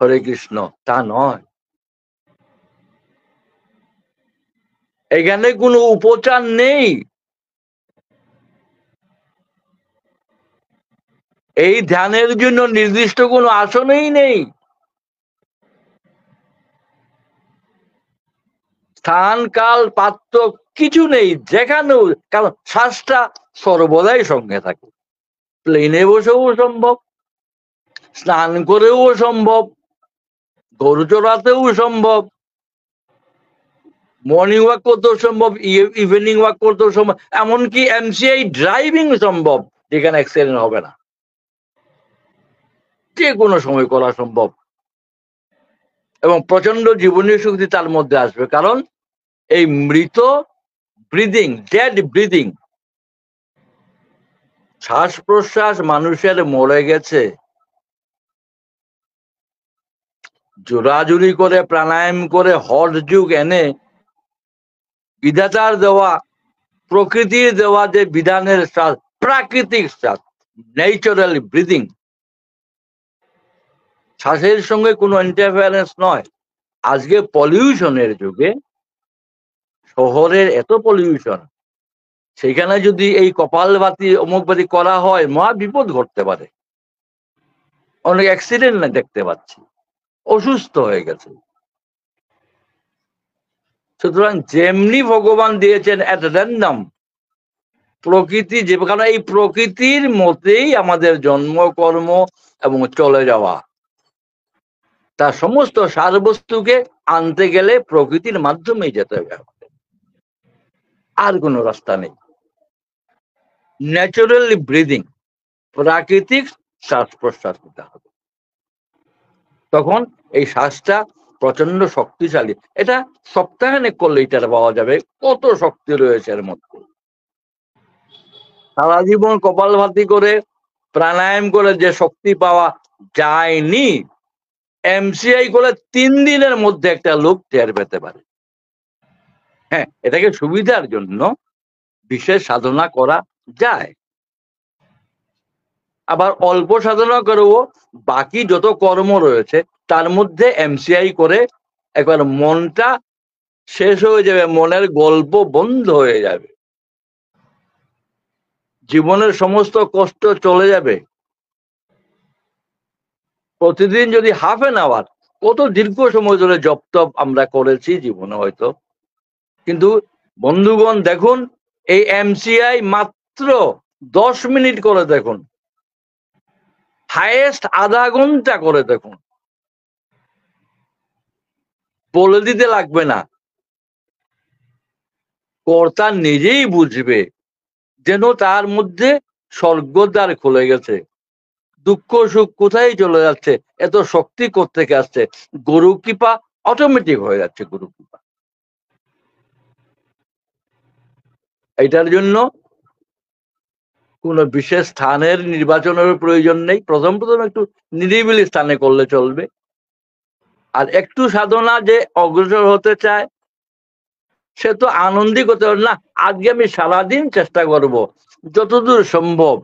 হরে কৃষ্ণ তা নয়। এখানে কোনো উপচার নেই। এই ধ্যানের জন্য নির্দিষ্ট কোনো আসনই নেই, স্থান কাল পাত্র কিছু নেই, যেখানেও। কারণ শ্বাসটা সর্বদাই সঙ্গে থাকে। প্লেনে বসেও সম্ভব, স্নান করেও সম্ভব, গরু চড়াতেও সম্ভব, মর্নিং ওয়াক করতেও সম্ভব, ইভিনিং ওয়াক করতেও সম্ভব, এমনকি এমসিআই ড্রাইভিং সম্ভব, যেখানে অ্যাক্সিডেন্ট হবে না, যে কোনো সময় করা সম্ভব। এবং প্রচন্ড জীবনীয় শক্তি তার মধ্যে আসবে, কারণ এই মৃত ব্রিদিং, ডেড ব্রিদিং, শ্বাস প্রশ্বাস মানুষের মরে গেছে, জোরাজুরি করে প্রাণায়াম করে হট যুগ এনে বিধাতার দেওয়া, প্রকৃতির দেওয়া যে বিধানের শ্বাস, প্রাকৃতিক শ্বাস, ন্যাচারাল ব্রিদিং, শ্বাসের সঙ্গে কোনো ইন্টারফারেন্স নয়। আজকে পলিউশনের যুগে, শহরের এত পলিউশন, সেখানে যদি এই কপালভাতি অমুকবাতি করা হয়, মহা বিপদ ঘটতে পারে। অনেক অ্যাক্সিডেন্ট না দেখতে পাচ্ছি, অসুস্থ হয়ে গেছে। সুতরাং যেমনি ভগবান দিয়েছেন এট র্যান্ডম, প্রকৃতি যে, কারণ এই প্রকৃতির মতেই আমাদের জন্ম, কর্ম এবং চলে যাওয়া, তার সমস্ত সারবস্তুকে আনতে গেলে প্রকৃতির মাধ্যমেই যেতে হবে, আর কোনো রাস্তা নেই। ন্যাচারালি ব্রিদিং, প্রাকৃতিক শ্বাস প্রশ্বাস নিতে হবে, তখন এই শ্বাসটা প্রচন্ড শক্তিশালী। এটা সপ্তাহখানেক করলে এটা পাওয়া যাবে কত শক্তি রয়েছে এর মধ্যে। সারা জীবন কপালভাতি করে প্রাণায়াম করে যে শক্তি পাওয়া যায়নি, এমসিআই করে 3 দিনের মধ্যে একটা লোক টের পেতে পারে। হ্যাঁ, এটাকে সুবিধার জন্য বিশেষ সাধনা করা যায়, আবার অল্প সাধনা করেও বাকি যত কর্ম রয়েছে তার মধ্যে এমসিআই করে একবার মনটা শেষ হয়ে যাবে, মনের গল্প বন্ধ হয়ে যাবে, জীবনের সমস্ত কষ্ট চলে যাবে। প্রতিদিন যদি হাফ এন আওয়ার, কত দীর্ঘ সময় ধরে জপ তপ আমরা করেছি জীবনে হয়তো, কিন্তু বন্ধুগণ দেখুন, এই এমসিআই মাত্র 10 মিনিট করে দেখুন, হাইয়েস্ট আধা ঘন্টা করে দেখুন, বলে দিতে লাগবে না, কর্তা নিজেই বুঝবে যেন তার মধ্যে স্বর্গদ্বার খুলে গেছে, দুঃখ সুখ কোথায় চলে যাচ্ছে, এত শক্তি কোত্থেকে আসছে, গুরু কৃপা অটোমেটিক হয়ে যাচ্ছে, গুরু কৃপা। এটার জন্য কোন বিশেষ স্থানের নির্বাচনের প্রয়োজন নেই, প্রথম একটু নিরিবিলি স্থানে করলে চলবে। আর একটু সাধনা যে অগ্রসর হতে চায়, সে তো আনন্দই করতে পারে না, আজকে আমি সারাদিন চেষ্টা করব যতদূর সম্ভব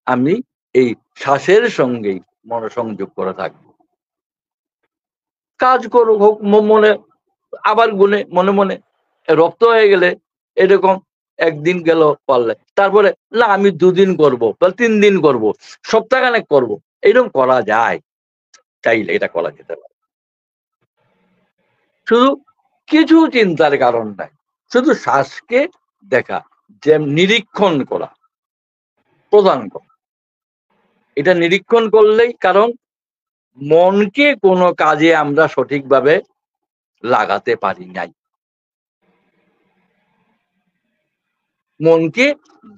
আমি এই শ্বাসের সঙ্গেই মনোসংযোগ করে থাকবো, কাজ করুক, হোক মনে, আবার গুনে মনে মনে রপ্ত হয়ে গেলে এরকম একদিন গেল পারলে, তারপরে না আমি 2 দিন করবো, 3 দিন করবো, সপ্তাহখানেক করবো, এইরকম করা যায়, চাইলে এটা করা যেতে পারে। শুধু কিছু চিন্তার কারণ নাই, শুধু শ্বাসকে দেখা, যে নিরীক্ষণ করা, প্রদান করা, এটা নিরীক্ষণ করলেই, কারণ মনকে কোনো কাজে আমরা সঠিকভাবে লাগাতে পারি নাই, মনকে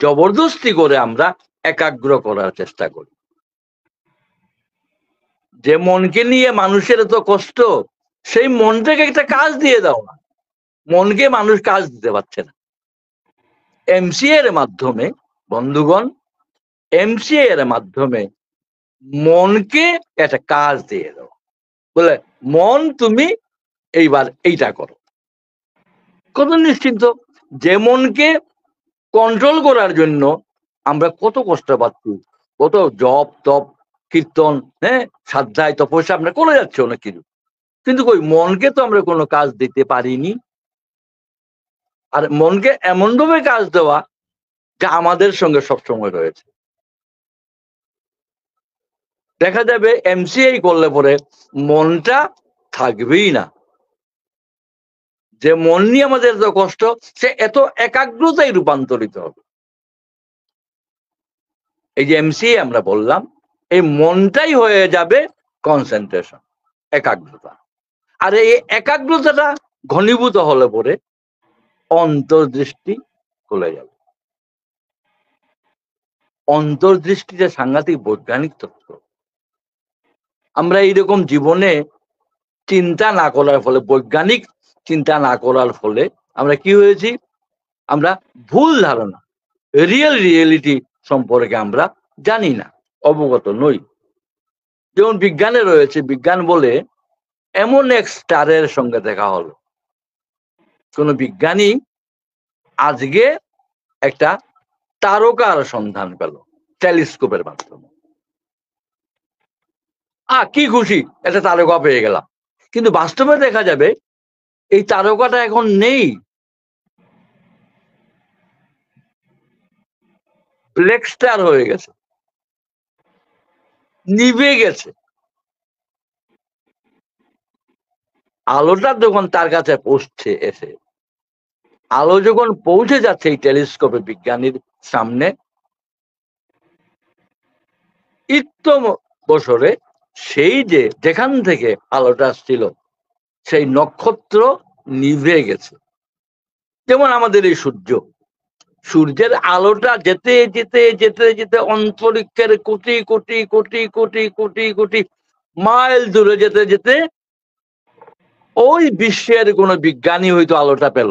জবরদস্তি করে আমরা একাগ্র করার চেষ্টা করি। যে মনকে নিয়ে মানুষের এত কষ্ট, সেই মনটাকে একটা কাজ দিয়ে দাও না, মনকে মানুষ কাজ দিতে পারছে না। এমসিএ এর মাধ্যমে, বন্ধুগণ, এমসিএ এর মাধ্যমে মনকে একটা কাজ দিয়ে দাও, বলে মন তুমি এইবার এইটা করো, কত নিশ্চিন্ত। যে মনকে কন্ট্রোল করার জন্য আমরা কত কষ্ট পাচ্ছি, কত জপ তপ কীর্তন, হ্যাঁ, সাধ্যায় তপস্যা আমরা করে যাচ্ছি অনেক কিছু, কিন্তু কই মনকে তো আমরা কোনো কাজ দিতে পারিনি। আর মনকে এমন ভাবে কাজ দেওয়া যা আমাদের সঙ্গে সবসময় রয়েছে। দেখা যাবে এমসিআই করলে পরে মনটা থাকবেই না, যে মন নিয়ে আমাদের এত কষ্ট, সে এত একাগ্রতায় রূপান্তরিত হবে। এই যে এমসিআই আমরা বললাম, এই মনটাই হয়ে যাবে কনসেন্ট্রেশন, একাগ্রতা। আর এই একাগ্রতাটা ঘনীভূত হলে পরে অন্তর্দৃষ্টি খুলে যাবে। অন্তর্দৃষ্টিতে সাংঘাতিক বৈজ্ঞানিক তত্ত্ব। আমরা এইরকম জীবনে চিন্তা না করার ফলে, বৈজ্ঞানিক চিন্তা না করার ফলে আমরা কি হয়েছি, আমরা ভুল ধারণা, রিয়েলিটি সম্পর্কে আমরা জানি না, অবগত নই। যেমন বিজ্ঞানে রয়েছে, বিজ্ঞান বলে এমন এক স্টারের সঙ্গে দেখা হলো। কোন বিজ্ঞানী আজকে একটা তারকার সন্ধান পেল টেলিস্কোপের মাধ্যমে। কি খুশি, একটা তারকা পেয়ে গেলাম। কিন্তু বাস্তবে দেখা যাবে এই তারকাটা এখন নেই, ব্ল্যাক স্টার হয়ে গেছে, নিভে গেছে। আলোটা যখন তার কাছে পৌঁছছে, এসে আলো যখন পৌঁছে যাচ্ছে এই টেলিস্কোপে বিজ্ঞানীর সামনে, ইত্যম বছরে সেই যে যেখান থেকে আলোটা আসছিল সেই নক্ষত্র নিভে গেছে। যেমন আমাদের এই সূর্য, সূর্যের আলোটা যেতে যেতে যেতে যেতে অন্তরিক্ষের কোটি কোটি কোটি কোটি কোটি কোটি মাইল দূরে যেতে যেতে ওই বিশ্বের কোন বিজ্ঞানী হয়তো আলোটা পেল।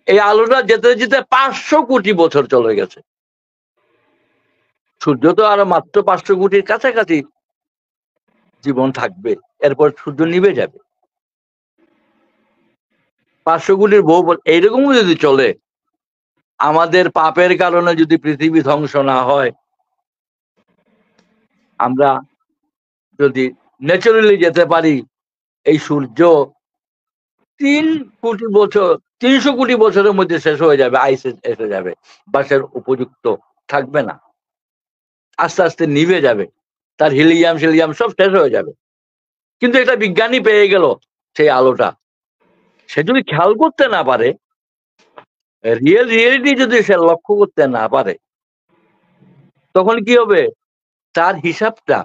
এই আলোটা যেতে যেতে 500 কোটি বছর চলে গেছে। সূর্য তো আরো মাত্র 500 কোটির কাছাকাছি জীবন থাকবে, এরপর সূর্য নিভে যাবে। 500 কোটির বহু এইরকম যদি চলে, আমাদের পাপের কারণে যদি পৃথিবী ধ্বংস না হয়, আমরা যদি ন্যাচারালি যেতে পারি, এই সূর্য 300 কোটি বছরের মধ্যে শেষ হয়ে যাবে, আইসে এসে যাবে, বাসের উপযুক্ত থাকবে না, আস্তে আস্তে নিভে যাবে, তার হিলিয়াম সব শেষ হয়ে যাবে। কিন্তু একটা বিজ্ঞানী পেয়ে গেল সেই আলোটা। সে যদি খেয়াল করতে না পারে, রিয়েলিটি যদি সে লক্ষ্য করতে না পারে, তখন কি হবে, তার হিসাবটা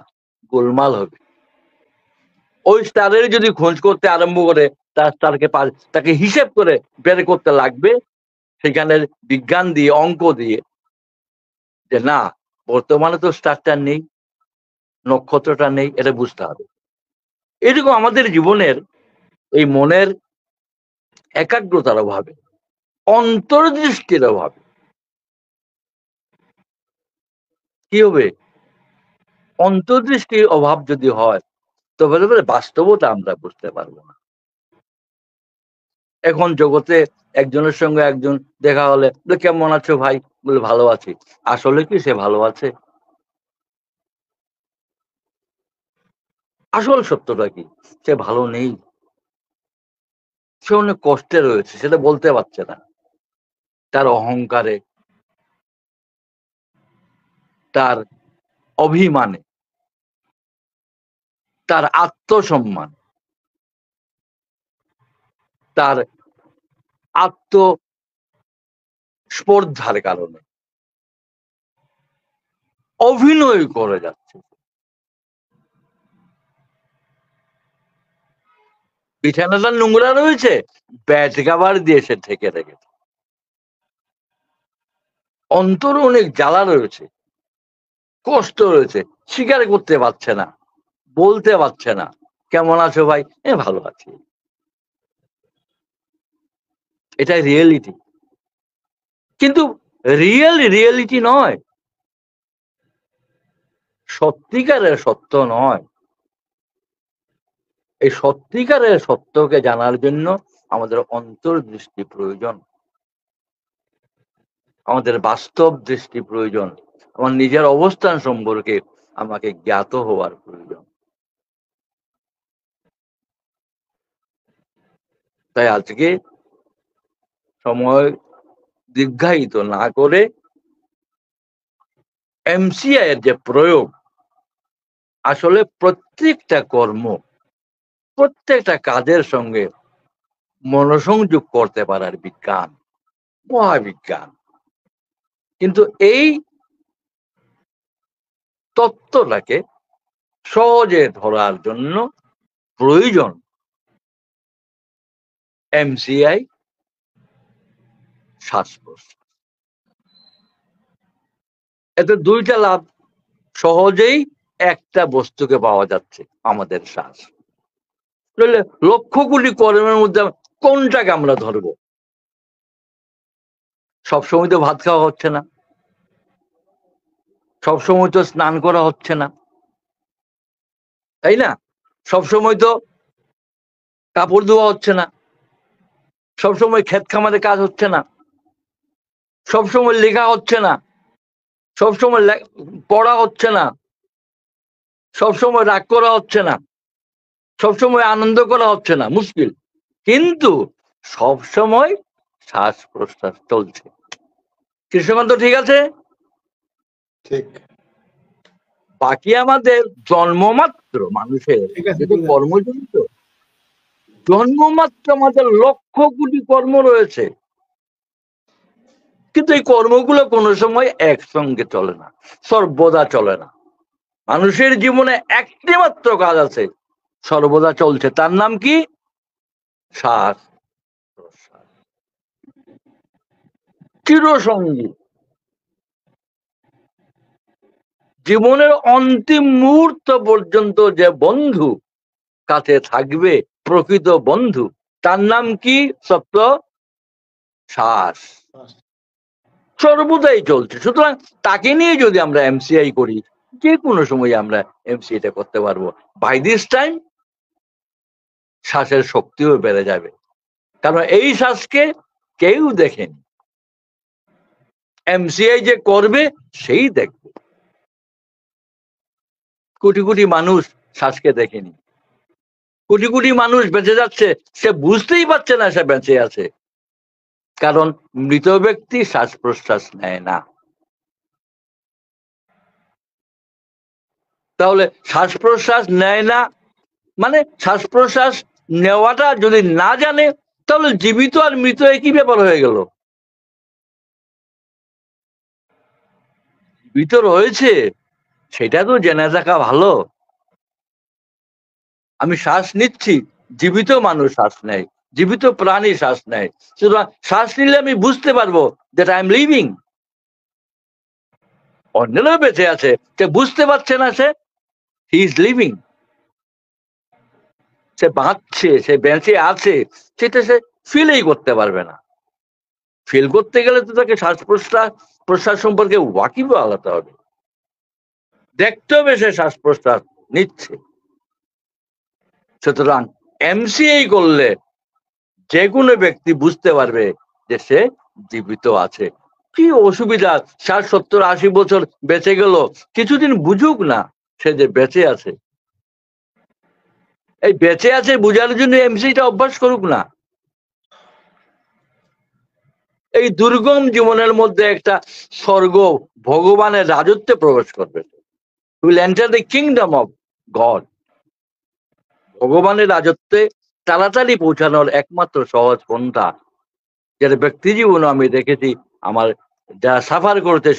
গোলমাল হবে। ওই স্টারের যদি খোঁজ করতে আরম্ভ করে, তাকে হিসেব করে বের করতে লাগবে, সেখানে বিজ্ঞান দিয়ে, অঙ্ক দিয়ে, যে না, বর্তমানে তো স্টারটা নেই, নক্ষত্রটা নেই, এটা বুঝতে হবে। এরকম আমাদের জীবনের এই মনের একাগ্রতার অভাবে, অন্তর্দৃষ্টির অভাবে কি হবে, অন্তর্দৃষ্টির অভাব যদি হয়, তবে বাস্তবতা আমরা বুঝতে পারবো না। এখন জগতে একজনের সঙ্গে একজন দেখা হলে, কেমন আছো ভাই, বলে ভালো আছি। আসলে কি সে ভালো আছে? আসল সত্যটা কি, সে ভালো নেই, সে অনেক কষ্টে রয়েছে, সেটা বলতে পারছে না। তার অহংকারে, তার অভিমানে, তার আত্মসম্মান, তার আত্মস্পর্ধার কারণে অভিনয় করে যাচ্ছে। বিছানাটা নোংরা রয়েছে, ব্যাট কাভার দিয়ে সে ঢেকে রেখেছে। অন্তরে অনেক জ্বালা রয়েছে, কষ্ট রয়েছে, স্বীকার করতে পারছে না, বলতে পারছে না। কেমন আছো ভাই? ভালো আছি। এটাই রিয়েলিটি। কিন্তু রিয়েলিটি নয়, সত্যিকারের সত্য নয়। এই সত্যিকারের সত্যকে জানার জন্য আমাদের অন্তর্দৃষ্টি প্রয়োজন, আমাদের বাস্তব দৃষ্টি প্রয়োজন, আমার নিজের অবস্থান সম্পর্কে আমাকে জ্ঞাত হওয়ার প্রয়োজন। তাই আজকে সময় দীর্ঘায়িত না করে এমসিআই এর যে প্রয়োগ, আসলে প্রত্যেকটা কর্ম, প্রত্যেকটা কাজের সঙ্গে মনোসংযোগ করতে পারার বিজ্ঞান, মহাবিজ্ঞান। কিন্তু এই তত্ত্বটাকে সহজে ধরার জন্য প্রয়োজন এমসিআই শ্বাস প্রশ্বাস। এতে দুইটা লাভ, সহজেই একটা বস্তুকে পাওয়া যাচ্ছে, আমাদের শ্বাস। লক্ষ কোটি কর্মের মধ্যে কোনটাকে আমরা ধরবো? সবসময় তো ভাত খাওয়া হচ্ছে না, সবসময় তো স্নান করা হচ্ছে না, তাই না? সবসময় তো কাপড় ধোয়া হচ্ছে না, সবসময় ক্ষেত খামারে কাজ হচ্ছে না, সবসময় লেখা হচ্ছে না, সবসময় পড়া হচ্ছে না, সবসময় রাগ করা হচ্ছে না, সবসময় আনন্দ করা হচ্ছে না, মুশকিল। কিন্তু সবসময় শ্বাস প্রশ্বাস চলছে। কৃষ্ণকান্ত ঠিক আছে? ঠিক। বাকি আমাদের জন্মমাত্র মানুষের ঠিক আছে, যেহেতু ঠিক আছে। কর্মজনিত, জন্মমাত্র আমাদের লক্ষ কোটি কর্ম রয়েছে, কিন্তু এই কর্মগুলো কোনো সময় একসঙ্গে চলে না, সর্বদা চলে না। মানুষের জীবনে একটি মাত্র কাজ আছে, সর্বদা চলছে, তার নাম কি? শ্বাস প্রশ্বাস, চিরসঙ্গী। জীবনের অন্তিম মুহূর্ত পর্যন্ত যে বন্ধু কাছে থাকবে, প্রকৃত বন্ধু, তার নাম কি? সত্য শ্বাস, সর্বদাই চলছে। সুতরাং তাকে নিয়ে যদি আমরা এমসিআই করি, যে কোনো সময় আমরা এমসিআইটা করতে পারবো। বাই দিস টাইম শ্বাসের শক্তিও বেড়ে যাবে, কারণ এই শ্বাসকে কেউ দেখেনি। এমসিআই যে করবে সেই দেখবে। কোটি কোটি মানুষ শ্বাসকে দেখেনি, কোটি কোটি মানুষ বেঁচে যাচ্ছে, সে বুঝতেই পারছে না সে বেঁচে আছে, কারণ মৃত ব্যক্তি শ্বাস প্রশ্বাস নেয় না। তাহলে শ্বাস প্রশ্বাস নেয় না মানে শ্বাস প্রশ্বাস নেওয়াটা যদি না জানে, তাহলে জীবিত আর মৃত একই ব্যাপার হয়ে গেল। জীবিত রয়েছে সেটা তো জেনে থাকা ভালো। আমি শ্বাস নিচ্ছি, জীবিত মানুষ শ্বাস নেয়, জীবিত প্রাণী শ্বাস নেয়। সুতরাং শ্বাস নিলে আমি বুঝতে পারবো দ্যাট আই এম লিভিং। অন্যরা বেঁচে আছে, সে বুঝতে পারছে না সে হি ইজ লিভিং, সে বাঁচছে, সে বেঁচে আছে, সেটা সে ফিলই করতে পারবে না। ফিল করতে গেলে তো তাকে শ্বাস প্রশ্বাস প্রশ্বাস সম্পর্কে ওয়াকিব আলাদা হবে, দেখতে হবে সে শ্বাস প্রশ্বাস নিচ্ছে। সুতরাং এমসিআই করলে যে কোনো ব্যক্তি বুঝতে পারবে যে সে জীবিত আছে। কি অসুবিধা, 60-70-80 বছর বেঁচে গেল, কিছুদিন বুঝুক না সে যে বেঁচে আছে। এই বেঁচে আছে বুঝার জন্য এমসিআইটা অভ্যাস করুক না। এই দুর্গম জীবনের মধ্যে একটা স্বর্গ, ভগবানের রাজত্বে প্রবেশ করবে। Will enter the kingdom of god. ভগবানের রাজত্বে তাড়াতাড়ি পৌঁছানোর একমাত্র সহজ পন্থা, যেটা ব্যক্তি জীবনে আমি দেখেছি, আমার যারা সাফার করেছে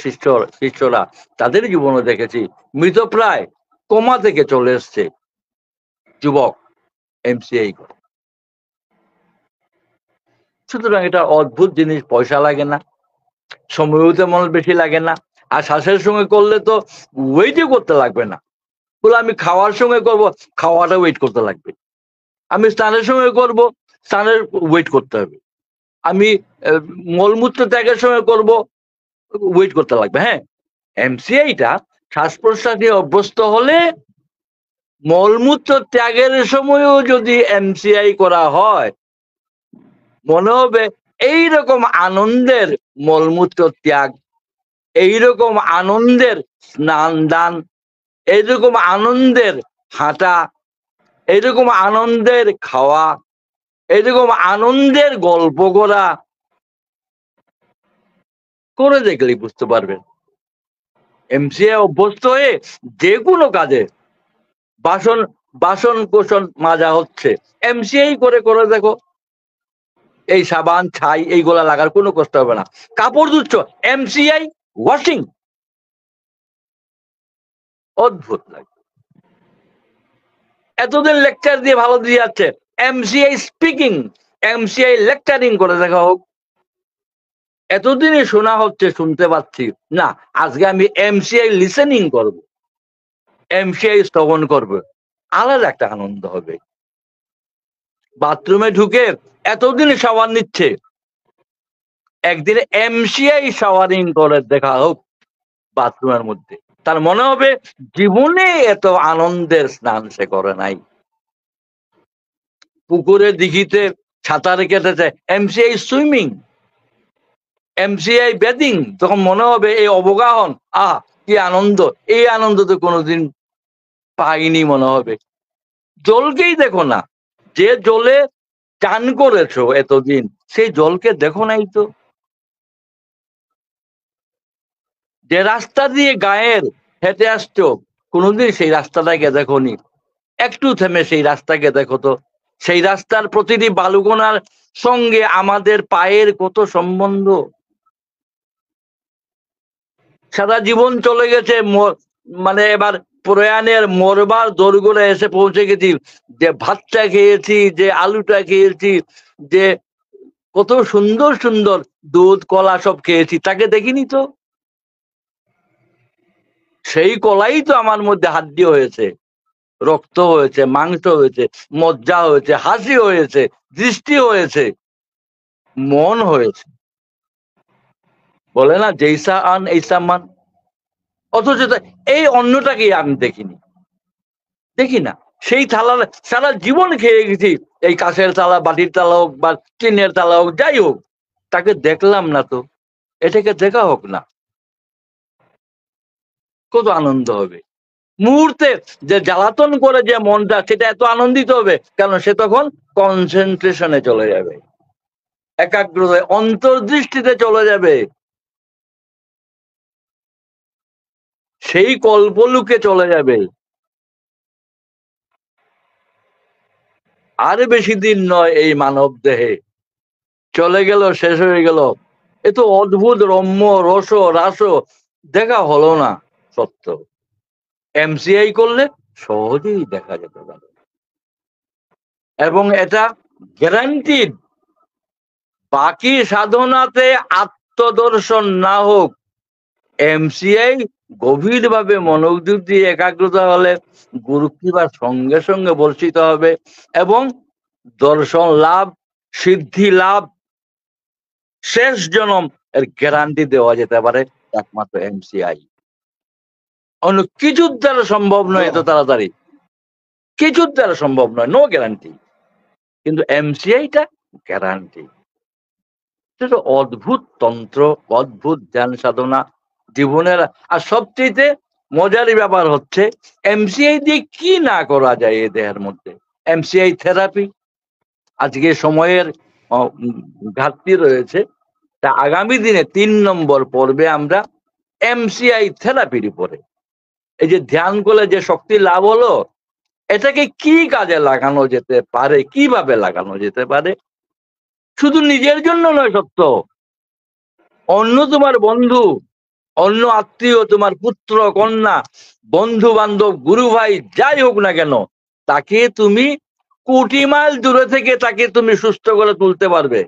শিষ্যরা, তাদের জীবনে দেখেছি, মৃতপ্রায় কোমা থেকে চলে এসছে যুবক এমসিআই করে। সুতরাং এটা অদ্ভুত জিনিস, পয়সা লাগে না, সময়ও তেমন বেশি লাগে না, আর শ্বাসের সঙ্গে করলে তো ওয়েটই করতে লাগবে না। বলে আমি খাওয়ার সঙ্গে করব, খাওয়াটা ওয়েট করতে লাগবে। আমি স্নানের সঙ্গে করব, স্নানের ওয়েট করতে হবে। আমি মলমূত্র ত্যাগের সঙ্গে করব, ওয়েট করতে লাগবে। হ্যাঁ, এমসিআইটা শ্বাস প্রশ্বাস নিয়ে অভ্যস্ত হলে মলমূত্র ত্যাগের সময়ও যদি এমসিআই করা হয়, মনে হবে এইরকম আনন্দের মলমূত্র ত্যাগ, এইরকম আনন্দের স্নান দান, এইরকম আনন্দের হাঁটা, এইরকম আনন্দের খাওয়া, এইরকম আনন্দের গল্প করা, করে দেখলেই বুঝতে পারবেন। এমসিআই অভ্যস্ত হয়ে যে কোনো কাজে, বাসন কোসন মাজা হচ্ছে, এমসিআই করে করে দেখো, এই সাবান ছাই এইগুলা লাগার কোনো কষ্ট হবে না। কাপড় ধুচ্ছ, এমসিআই ওয়াশিং, অদ্ভুত লাগে। এতদিন লেকচার দিয়ে ভালো দিয়ে যাচ্ছে, এমসিআই স্পিকিং, এমসিআই লেকচারিং করে দেখা হোক। এতদিনে শোনা হচ্ছে, শুনতে পাচ্ছি না, আজকে আমি এমসিআই লিসেনিং করব, এমসিআই শ্রবণ করবো, আলাদা একটা আনন্দ হবে। বাথরুমে ঢুকে এতদিনে শাওয়ার নিচ্ছে, একদিনে এমসিআই শাওয়ারিং করে দেখা হোক বাথরুমের মধ্যে, তার মনে হবে জীবনে এত আনন্দের স্নান সে করে নাই। পুকুরে দিঘিতে সাঁতার কেটেছে, এমসিআই সুইমিং, এমসিআই বেদিং, তখন মনে হবে এই অবগাহন, কি আনন্দ, এই আনন্দ তো কোনোদিন পাইনি মনে হবে। জলকেই দেখো না, যে জলে চান করেছো এতদিন, সেই জলকে দেখো নাই তো। যে রাস্তা দিয়ে গায়ের হেঁটে আসছো, কোনোদিন সেই রাস্তাটাকে দেখোনি, একটু থেমে সেই রাস্তাকে দেখো তো। সেই রাস্তার প্রতিটি বালুকণার সঙ্গে আমাদের পায়ের কত সম্বন্ধ। সারা জীবন চলে গেছে, মানে এবার প্রয়াণের মরবার দোরগোড়ে এসে পৌঁছে গেছি। যে ভাতটা খেয়েছি, যে আলুটা খেয়েছি, যে কত সুন্দর সুন্দর দুধ কলা সব খেয়েছি, তাকে দেখিনি তো। সেই কলাই তো আমার মধ্যে হাড্ডি হয়েছে, রক্ত হয়েছে, মাংস হয়েছে, মজ্জা হয়েছে, হাসি হয়েছে, দৃষ্টি হয়েছে, মন হয়েছে। বলে না যেইসা আন এইসা মান, অথচ এই অন্যটাকে আমি দেখিনি, দেখি না। সেই থালা সারা জীবন খেয়ে গেছি, এই কাঁচের থালা, বাটির থালা হোক বা টিনের থালা হোক, যাই হোক, তাকে দেখলাম না তো। এটাকে দেখা হোক না, কত আনন্দ হবে। মুহূর্তে যে জ্বালাতন করে যে মনটা, সেটা এত আনন্দিত হবে কেন, সে তখন কনসেন্ট্রেশনে চলে যাবে, একাগ্রতায় অন্তর্দৃষ্টিতে চলে যাবে, সেই কল্পলুকে চলে যাবে। আর বেশি দিন নয় এই মানব দেহে, চলে গেল, শেষ হয়ে গেল। এ তো অদ্ভুত রম্য রস রাস দেখা হলো না, সত্য। এমসিআই করলে সহজেই দেখা যেতে পারে, এবং এটা গ্যারান্টিড। বাকি সাধনাতে আত্মদর্শন না হোক, এমসিআই গভীরভাবে মনোযোগ দিয়ে একাগ্রতা হলে গুরু কৃপার সঙ্গে সঙ্গে বর্ষিত হবে, এবং দর্শন লাভ, সিদ্ধি লাভ, শেষ জনম এর গ্যারান্টি দেওয়া যেতে পারে একমাত্র এমসিআই। অন্য কিছুর দ্বারা সম্ভব নয় এত তাড়াতাড়ি, কিছুর দ্বারা সম্ভব নয়, নো গ্যারান্টি। কিন্তু এমসিআইটা গ্যারান্টি। সেটা অদ্ভুত তন্ত্র, অদ্ভুত ধ্যান সাধনা জীবনের। আর সবচেয়ে মজার ব্যাপার হচ্ছে, এমসিআই দিয়ে কি না করা যায় এই দেহের মধ্যে। এমসিআই থেরাপি, আজকে সময়ের ঘাটতি রয়েছে, তা আগামী দিনে 3 নম্বর পর্বে আমরা এমসিআই থেরাপির উপরে, এই যে ধ্যান করলে যে শক্তি লাভ হলো, এটাকে কি কাজে লাগানো যেতে পারে, কিভাবে লাগানো যেতে পারে। শুধু নিজের জন্য নয়, সত্য, অন্য তোমার বন্ধু, অন্য আত্মীয়, তোমার পুত্র কন্যা, বন্ধু বান্ধব, গুরু ভাই, যাই হোক না কেন, তাকে তুমি কোটি মাইল দূরে থেকে তাকে তুমি সুস্থ করে তুলতে পারবে,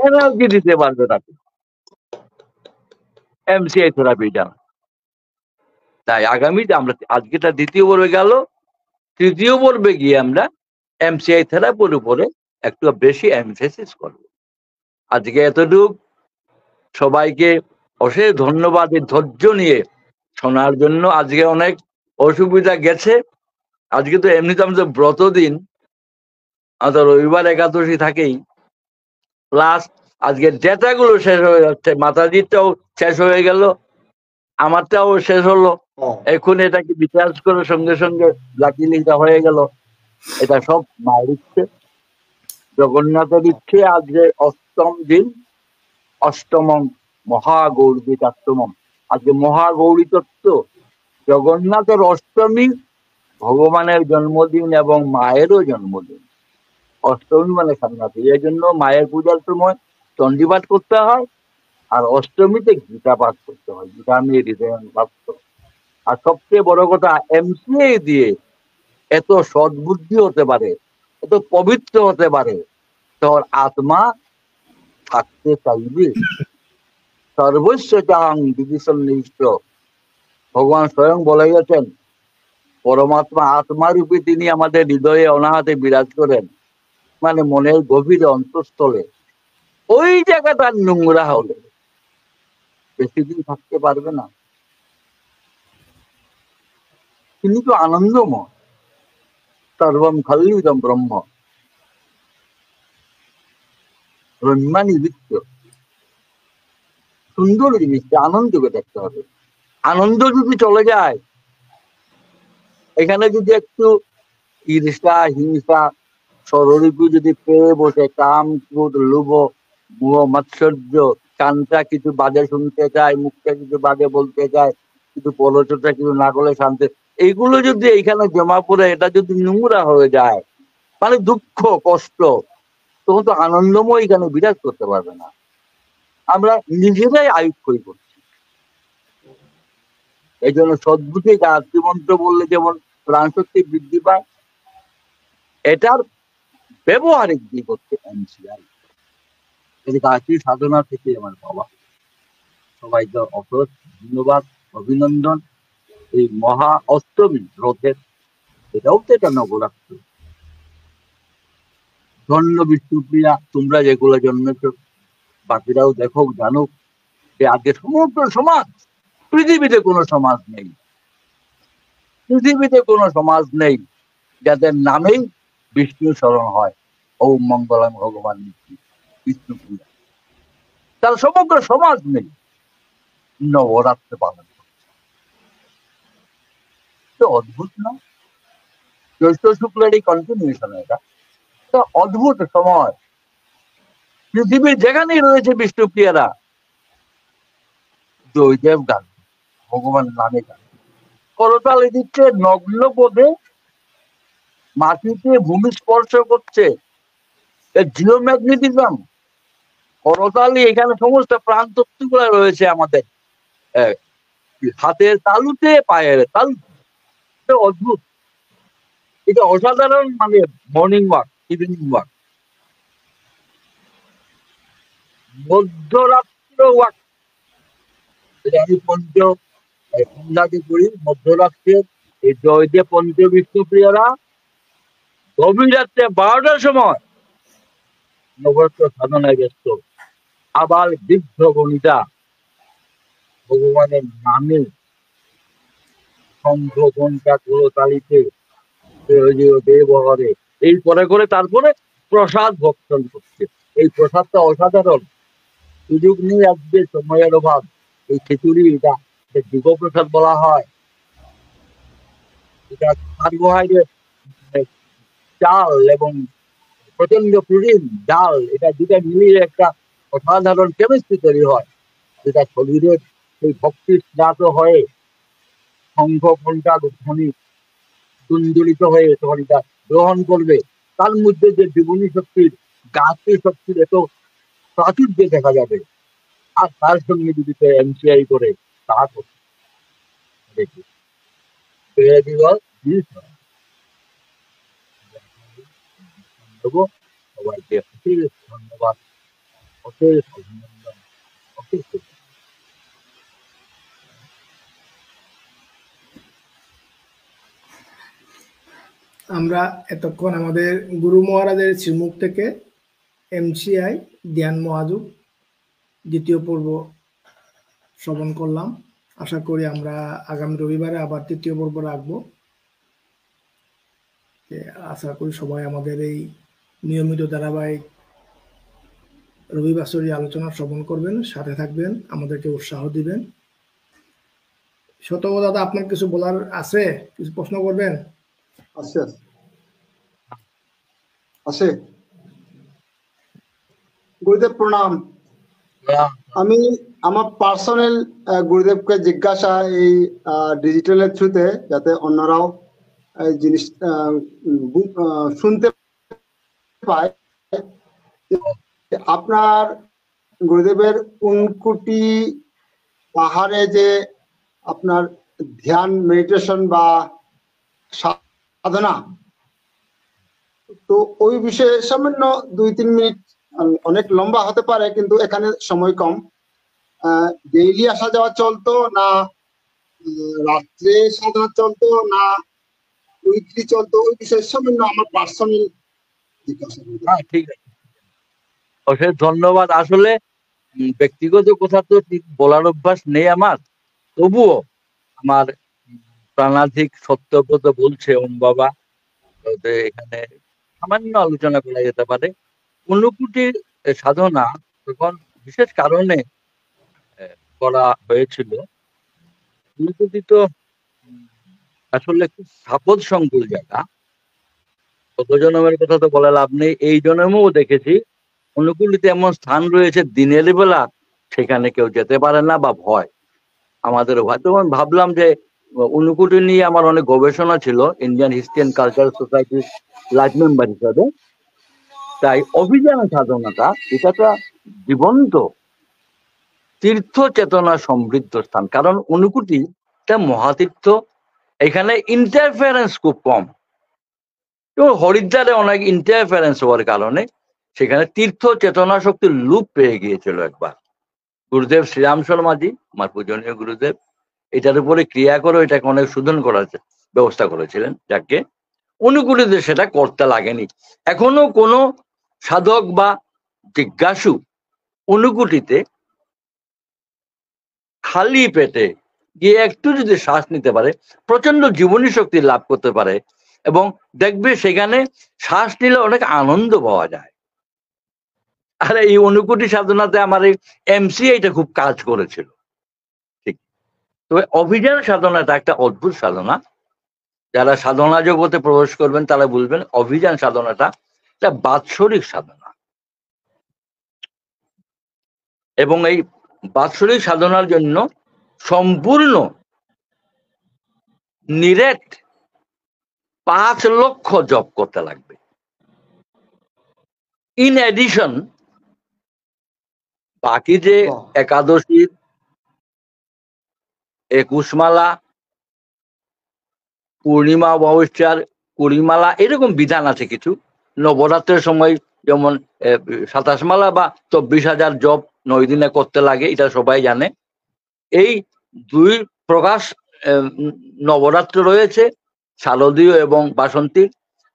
এনার্জি দিতে পারবে তাকে, এমসিআই থেরাপিটা। তাই আগামীতে আমরা, আজকেটা 2য় পর্বে গেল, 3য় পর্বে গিয়ে আমরা এমসিআই থেরাপির উপরে একটু বেশি এমফেসিস করব। আজকে এতটুক, সবাইকে অশেষ ধন্যবাদ এই ধৈর্য নিয়ে শোনার জন্য। আজকে অনেক অসুবিধা গেছে, আজকে তো এমনিতে আমাদের ব্রত দিন, আমাদের রবিবার একাদশী থাকেই, প্লাস আজকে ডেটাগুলো শেষ হয়ে যাচ্ছে, মাতাজিটাও শেষ হয়ে গেল, আমারটাও শেষ হলো, এখন এটাকে বিচার করে সঙ্গে সঙ্গে লাকিলিটা হয়ে গেল। এটা সব মায়ের ইচ্ছে, জগন্নাথের ইচ্ছে। আজকে 8ম দিন, 8মং মহাগৌরী তত্ত্বমম, আজকে মহাগৌরী তত্ত্ব, জগন্নাথের 8মী, ভগবানের জন্মদিন এবং মায়েরও জন্মদিন। 8মী মানে সাংঘাতিক, এই জন্য মায়ের পূজার সময় চণ্ডীপাঠ করতে হয়, আর 8মীতে গীতা পাঠ করতে হয়, গীতা আমি হৃদয় ভাবত। আর সবচেয়ে বড় কথা, এমসিআই দিয়ে এত সদ্বুদ্ধি হতে পারে, এত পবিত্র হতে পারে, তোর আত্মা থাকতে চাইবে। সর্বস্ব চাং বিধিসন্নিষ্ট, ভগবান স্বয়ং বলে গেছেন, পরমাত্মা আত্মারূপে তিনি আমাদের হৃদয়ে অনাহাতে বিরাজ করেন, মানে মনের গভীরে অন্তঃস্থলে। ওই জায়গাটা নোংরা হলে বেশি দিন থাকতে পারবে না। তিনি তো আনন্দময়, সর্বম খল্লিদম ব্রহ্ম, ব্রহ্মানি বৃত্ত। সুন্দর জিনিসটা আনন্দকে দেখতে হবে। আনন্দ যদি চলে যায়, এখানে যদি একটু ঈর্ষা হিংসা স্বরূপ যদি পেয়ে বসে, কাম ক্রোধ লোভ মোহ মাৎসর্য, কানটা কিছু বাজে শুনতে চায়, মুখটা কিছু বাজে বলতে চায়, কিছু পরচটা কিছু না করলে শান্তি, এইগুলো যদি এইখানে জমা পড়ে এটা যদি নোংরা হয়ে যায়, মানে দুঃখ কষ্ট, তখন তো আনন্দময় এখানে বিরাজ করতে পারবে না। আমরা নিজেরাই আয়ুক্ষয় করছি। এই জন্য সদ্বুদ্ধি গায়ত্রী মন্ত্র বললে যেমন প্রাণশক্তি বৃদ্ধি পায়, এটার ব্যবহারিক দিক হচ্ছে এমসিআই। এই গায়ত্রী সাধনা থেকে আমার বাবা সবাইকে অসৎ ধন্যবাদ অভিনন্দন। এই মহা অষ্টমী রথের, এটাও তো এটা নবরাত্র। ধন্য বিষ্ণুপ্রিয়া, তোমরা যেগুলো জন্মেছ, বাকিরাও দেখো জানুক যে আজকে সমগ্র সমাজ, পৃথিবীতে কোনো সমাজ নেই, পৃথিবীতে কোনো সমাজ নেই যাদের নামেই বিষ্ণু স্মরণ হয়। ওম মঙ্গলম ভগবান বিষ্ণুপ্রিয়া, তার সমগ্র সমাজ নেই নবরাত্রে পালন করছে। তো অদ্ভুত না? জ্যৈষ্ঠ শুক্লের এই কন্টিনিউশন, এটা তো অদ্ভুত সময়। পৃথিবীর যেখানেই রয়েছে বিষ্ণুপ্রিয়ারা জয়দেব গান, ভগবান নামে গান, করতালি দিচ্ছে, নগ্ন বোধে মাটিতে ভূমি স্পর্শ করছে। জিওম্যাগনেটিজম, করতালি, এখানে সমস্ত প্রাণ তত্ত্বগুলো রয়েছে আমাদের হাতের তালুতে, পায়ের তালুতে। অদ্ভুত, এটা অসাধারণ। মানে মর্নিং ওয়াক, ইভিনিং ওয়াক, মধ্যরাত্র ওয়াক, এটা আমি সন্ধ্যাতে করি। মধ্যরাত্রে এই জয়দেব পঞ্চ বিষ্ণুপ্রিয়ারা গভীর রাত্রে 12টার সময় নবরাত্র সাধনায় ব্যস্ত। আবার বৃদ্ধ গণিতা ভগবানের নামে শঙ্খ ঘণ্টা তালিতে ব্যবহারে এই করে করে তারপরে প্রসাদ ভক্ষণ করছে। এই প্রসাদটা অসাধারণ। সুযোগ নেই আজকে, সময়ের অভাব। এই খিচুড়ি, এটা যুগ প্রসাদ বলা হয়। এটা কার্বোহাইড্রেট, চাল এবং প্রচন্ড প্রোটিন, ডাল, এটা দুটা মিলিয়ে একটা অসাধারণ কেমিস্ট্রি তৈরি হয়, যেটা শরীরের সেই ভক্তি স্নাত হয়ে শঙ্খ ঘণ্টা ধ্বনি সুন্দরিত হয়ে তখন এটা গ্রহণ করবে। তার মধ্যে যে জীবনী শক্তির, গাছী শক্তির এত প্রাচুর্য দেখা যাবে। আর তার সঙ্গে যদি এমসিআই করে, তা দেখি সবাইকে অশেষ ধন্যবাদ, অশেষ অভিনন্দন, অশেষ। আমরা এতক্ষণ আমাদের গুরু মহারাজের শ্রীমুখ থেকে এমসিআই ধ্যান মহাযুগ দ্বিতীয় পর্ব শ্রবণ করলাম। আশা করি আমরা আগামী রবিবারে আবার তৃতীয় পর্ব রাখবো। আশা করি সবাই আমাদের এই নিয়মিত ধারাবাহিক রবিবাসরী আলোচনা শ্রবণ করবেন, সাথে থাকবেন, আমাদেরকে উৎসাহ দিবেন। শতক দাদা, আপনার কিছু বলার আছে? কিছু প্রশ্ন করবেন? আছে আছে। গুরুদেব প্রণাম। আমি আমার পার্সোনাল গুরুদেবকে জিজ্ঞাসা এই ডিজিটালের থ্রুতে, যাতে অন্যরাও এই জিনিস শুনতে পায়। আপনার গুরুদেবের উনকুটি পাহাড়ে যে আপনার ধ্যান মেডিটেশন বা সাধনা, তো ওই বিষয়ে সামান্য 2-3 মিনিট, অনেক লম্বা হতে পারে কিন্তু এখানে সময় কম। ডেইলি আসা যাওয়া চলতো না রাত্রে সাধনা চলতো না উইকলি চলতো, ওই বিষয়ে সামান্য আমার পার্সোনাল জিজ্ঞাসা। হ্যাঁ, ঠিক আছে, অশেষ ধন্যবাদ। আসলে ব্যক্তিগত কথা তো ঠিক বলার অভ্যাস নেই আমার, তবুও আমার প্রাণাধিক সত্যব্রত বলছে ওম বাবা, এখানে সামান্য আলোচনা করা যেতে পারে। ঊনকোটির সাধনা তখন বিশেষ কারণে করা হয়েছিল। ঊনকোটি তো আসলে খুব সাপদ সংকুল জায়গা। গত জন্মের কথা তো বলে লাভ নেই, এই জন্মেও দেখেছি ঊনকোটিতে এমন স্থান রয়েছে দিনের বেলা সেখানে কেউ যেতে পারে না বা ভয়, আমাদের ভয়। তখন ভাবলাম যে ঊনকোটি নিয়ে আমার অনেক গবেষণা ছিল ইন্ডিয়ান হিস্ট্রি অ্যান্ড কালচারাল সোসাইটির লাইফ মেম্বার হিসাবে। তাই অভিযান সাধনাটা এটা একটা জীবন্ত তীর্থ চেতনা সমৃদ্ধ স্থান, কারণ ঊনকোটি একটা মহাতীর্থ, এখানে ইন্টারফারেন্স খুব কম। এবং হরিদ্বারে অনেক ইন্টারফারেন্স হওয়ার কারণে সেখানে তীর্থ চেতনা শক্তির লুপ পেয়ে গিয়েছিল একবার। গুরুদেব শ্রীরাম শর্মাজি, আমার পূজনীয় গুরুদেব, এটার উপরে ক্রিয়া করে এটাকে অনেক শোধন করার ব্যবস্থা করেছিলেন, যাকে ঊনকোটিতে সেটা করতে লাগেনি। এখনো কোনো সাধক বা জিজ্ঞাসু ঊনকোটিতে খালি পেটে গিয়ে একটু যদি শ্বাস নিতে পারে, প্রচন্ড জীবনী শক্তি লাভ করতে পারে, এবং দেখবে সেখানে শ্বাস নিলে অনেক আনন্দ পাওয়া যায়। আর এই ঊনকোটি সাধনাতে আমার এই এমসিআইটা খুব কাজ করেছিল। ঠিক, তবে অভিযান সাধনাটা একটা অদ্ভুত সাধনা। যারা সাধনা জগতে প্রবেশ করবেন তারা বলবেন অভিযান সাধনাটা একটা বাৎসরিক সাধনা, এবং এই বাৎসরিক সাধনার জন্য সম্পূর্ণ নিরেট 5 লক্ষ জপ করতে লাগবে। ইন এডিশন বাকি যে একাদশীর 21 মালা, পূর্ণিমা অমাবস্যার 20 মালা, এরকম বিধান আছে কিছু। নবরাত্রের সময় যেমন 27 মালা বা 24,000 জপ 9 দিনে করতে লাগে, এটা সবাই জানে। এই 2 প্রকাশ নবরাত্র রয়েছে, শারদীয় এবং বাসন্তীর।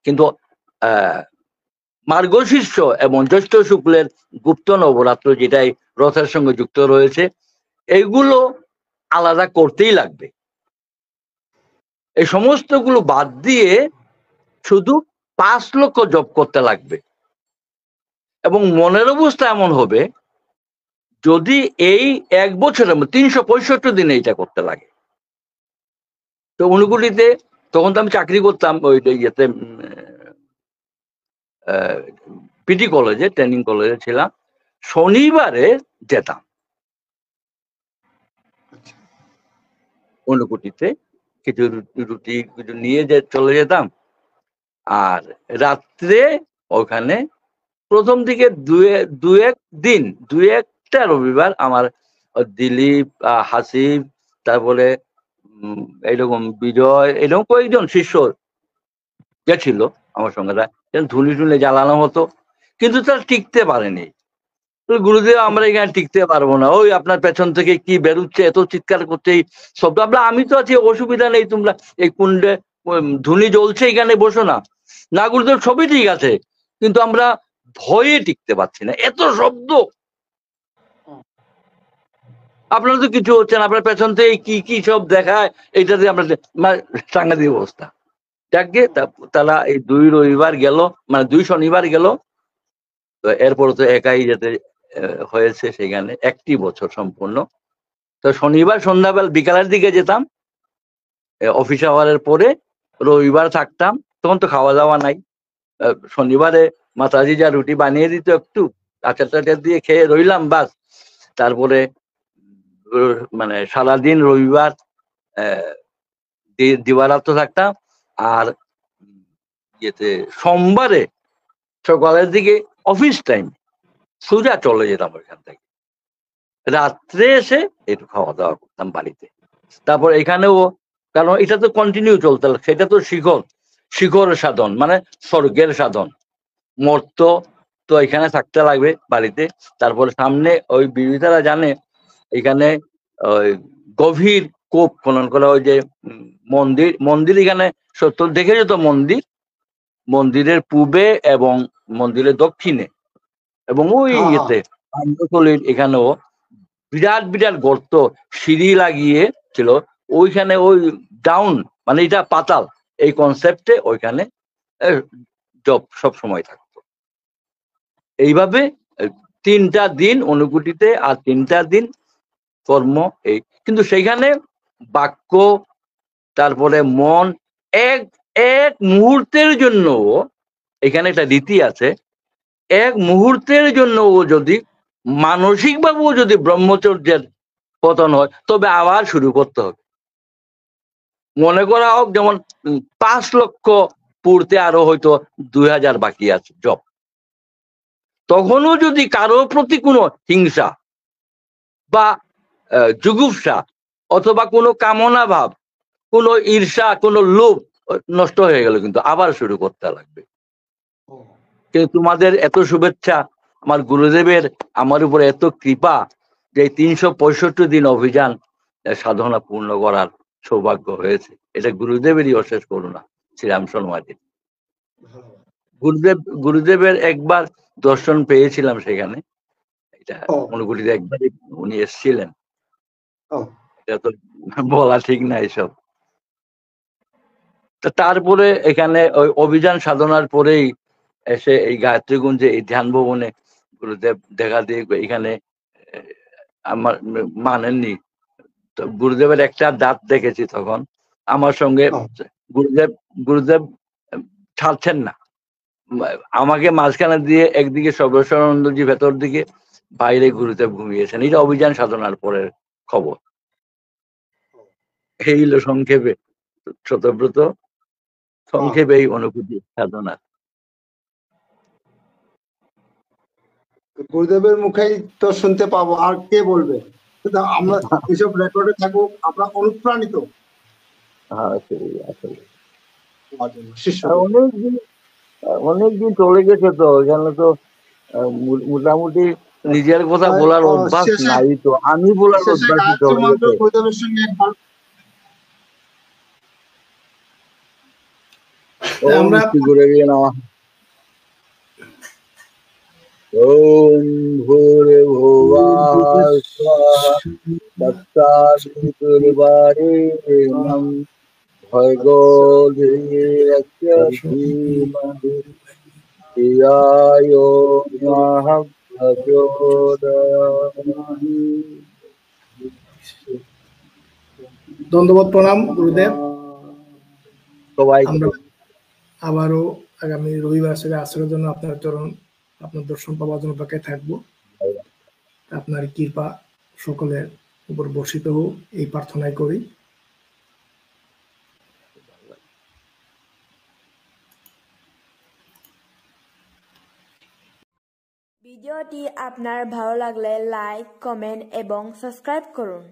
কিন্তু মার্গশীর্ষ এবং জ্যৈষ্ঠ শুক্লের গুপ্ত নবরাত্র, যেটাই রথের সঙ্গে যুক্ত রয়েছে, এইগুলো আলাদা করতেই লাগবে। এই সমস্তগুলো বাদ দিয়ে শুধু 5 লক্ষ জপ করতে লাগবে। এবং মনের অবস্থা এমন হবে যদি এই 1 বছরের 365 দিনে এটা করতে লাগে। তো ঊনকোটিতে তখন তো আমি চাকরি করতাম ওই ইয়েতে, পিটি কলেজে, ট্রেনিং কলেজে ছিলাম। শনিবারে যেতাম ঊনকোটিতে, কিছু রুটি কিছু নিয়ে চলে যেতাম। আর রাত্রে ওখানে প্রথম দিকে 2-1 দিন, 2-1টা রবিবার আমার দিলীপ, হাসিব, তারপরে এইরকম বিজয়, এরকম কয়েকজন শিষ্য গেছিল আমার সঙ্গে, ধুলি টুলি জ্বালানো হতো, কিন্তু তারা টিকতে পারেনি। গুরুদেব আমরা এখানে টিকতে পারবো না, ওই আপনার পেছন থেকে কি বেরোচ্ছে, এত চিৎকার করছে শব্দ। আমি তো আছি, অসুবিধা নেই, তোমরা এই কুণ্ডে ধুনি জ্বলছে, এখানে বসো না। না গুরুদেব, সবই ঠিক আছে, কিন্তু আমরা ভয়ে টিকতে পারছি না, এত শব্দ। আপনারা তো কিছু হচ্ছে না, আপনার পেছন থেকে কি কি সব দেখায়, এইটাতে আমরা সাংঘাতিক অবস্থা। যাকে তারা এই 2 রবিবার গেল, মানে 2 শনিবার গেল। তো এরপর তো একাই যেতে হয়েছে সেখানে, 1টি বছর সম্পূর্ণ। তো শনিবার সন্ধ্যাবেলা বিকালের দিকে যেতাম অফিস আওয়ারের পরে, রবিবার থাকতাম, তখন তো খাওয়া দাওয়া নাই। শনিবারে মাতাজি যা রুটি বানিয়ে দিত, একটু আচার টাচার দিয়ে খেয়ে রইলাম, বাস। তারপরে মানে সারাদিন রবিবার দিবারাত্র থাকতাম। আর ইয়েতে সোমবারে সকালের দিকে অফিস টাইম সোজা চলে যেতাম ওইখান থেকে, রাত্রে এসে একটু খাওয়া দাওয়া করতাম বাড়িতে। তারপর এখানেও, কারণ এটা তো কন্টিনিউ চলতে, সেটা তো শিখল, শিখর সাধন, মানে স্বর্গের সাধন। মর্ত তো এখানে থাকতে লাগবে বাড়িতে, তারপরে সামনে ওই বিবিধারা জানে এখানে ওই গভীর কূপ খনন করা, ওই যে মন্দির এখানে 70 দেখেছো তো মন্দিরের পূবে এবং মন্দিরের দক্ষিণে এবং ওই হ্যাঁ, ইয়েতে আম্রতলির এখানেও বিরাট বিরাট গর্ত, সিঁড়ি লাগিয়ে ছিল ওইখানে, ওই ডাউন মানে এটা পাতাল, এই কনসেপ্টে ওইখানে জব সব সময় থাকতো। এইভাবে 3টা দিন অনুভূতিতে আর 3টা দিন কর্ম। এই কিন্তু সেখানে বাক্য, তারপরে মন, এক এক মুহূর্তের জন্য, এখানে একটা রীতি আছে, এক মুহূর্তের জন্য ও যদি মানসিকভাবেও যদি ব্রহ্মচর্যের পতন হয়, তবে আবার শুরু করতে হবে। মনে করা হোক যেমন 5 লক্ষ পূর্তে আরো হয়তো 2000 বাকি আছে জব, তখনও যদি কারো প্রতি কোনো হিংসা বা জুগুপ্সা অথবা কোনো কামনা ভাব, কোনো ঈর্ষা, কোনো লোভ নষ্ট হয়ে গেল, কিন্তু আবার শুরু করতে লাগবে। কিন্তু তোমাদের এত শুভেচ্ছা, আমার গুরুদেবের আমার উপরে এত কৃপা যে 365 দিন অভিযান সাধনা পূর্ণ করার সৌভাগ্য হয়েছে। এটা গুরুদেবেরই অশেষ করুণা, শ্রীরাম শর্মাজির। গুরুদেবের একবার দর্শন পেয়েছিলাম সেখানে, এটা অনুভূতিতে একবারই উনি এসেছিলেন। এটা তো বলা ঠিক না এসব। তারপরে এখানে ওই অভিযান সাধনার পরেই এসে এই গায়ত্রীগুঞ্জে এই ধ্যান ভবনে গুরুদেব দেখা দিয়ে এখানে আমার মানেননি। তো গুরুদেবের একটা দাঁত দেখেছি তখন আমার সঙ্গে, গুরুদেব ছাড়ছেন না আমাকে, মাঝখানে দিয়ে একদিকে সর্বেশ্বরানন্দজি ভেতর দিকে, বাইরে গুরুদেব ঘুমিয়েছেন। এটা অভিযান সাধনার পরের খবর। এই হলো সংক্ষেপে শতব্রত, সংক্ষেপে এই অনুভূতি সাধনা। গুরুদেবের মুখেই তো শুনতে পাবো, আর কে বলবে? আমরা এসব রেকর্ডে থাকুক, আমরা অনুপ্রাণিত। অনেকদিন চলে গেছে তো, এখানে তো মোটামুটি নিজের কথা বলার অভ্যাস নাই, তো আমি বলার অভ্যাস চলে গেছে। গুরুদেবের সঙ্গে আমরা ওম ভূর্ভুবঃ স্বঃ তৎসবিতুর্বরেণ্যং ভর্গো দেবস্য ধীমহি ধিয়ায়ো নঃ প্রচোদয়াৎ। ধন্যবাদ, প্রণাম গুরুদেব। সবাই আমরা আবারও আগামী রবিবার আশ্রয়ের জন্য আপনার চরণ, আপনার দর্শন পাওয়ার জন্য অপেক্ষায় থাকবো। আপনার কৃপা সকলের উপর বর্ষিত হোক, এই প্রার্থনাই করি। ভিডিওটি আপনার ভালো লাগলে লাইক, কমেন্ট এবং সাবস্ক্রাইব করুন।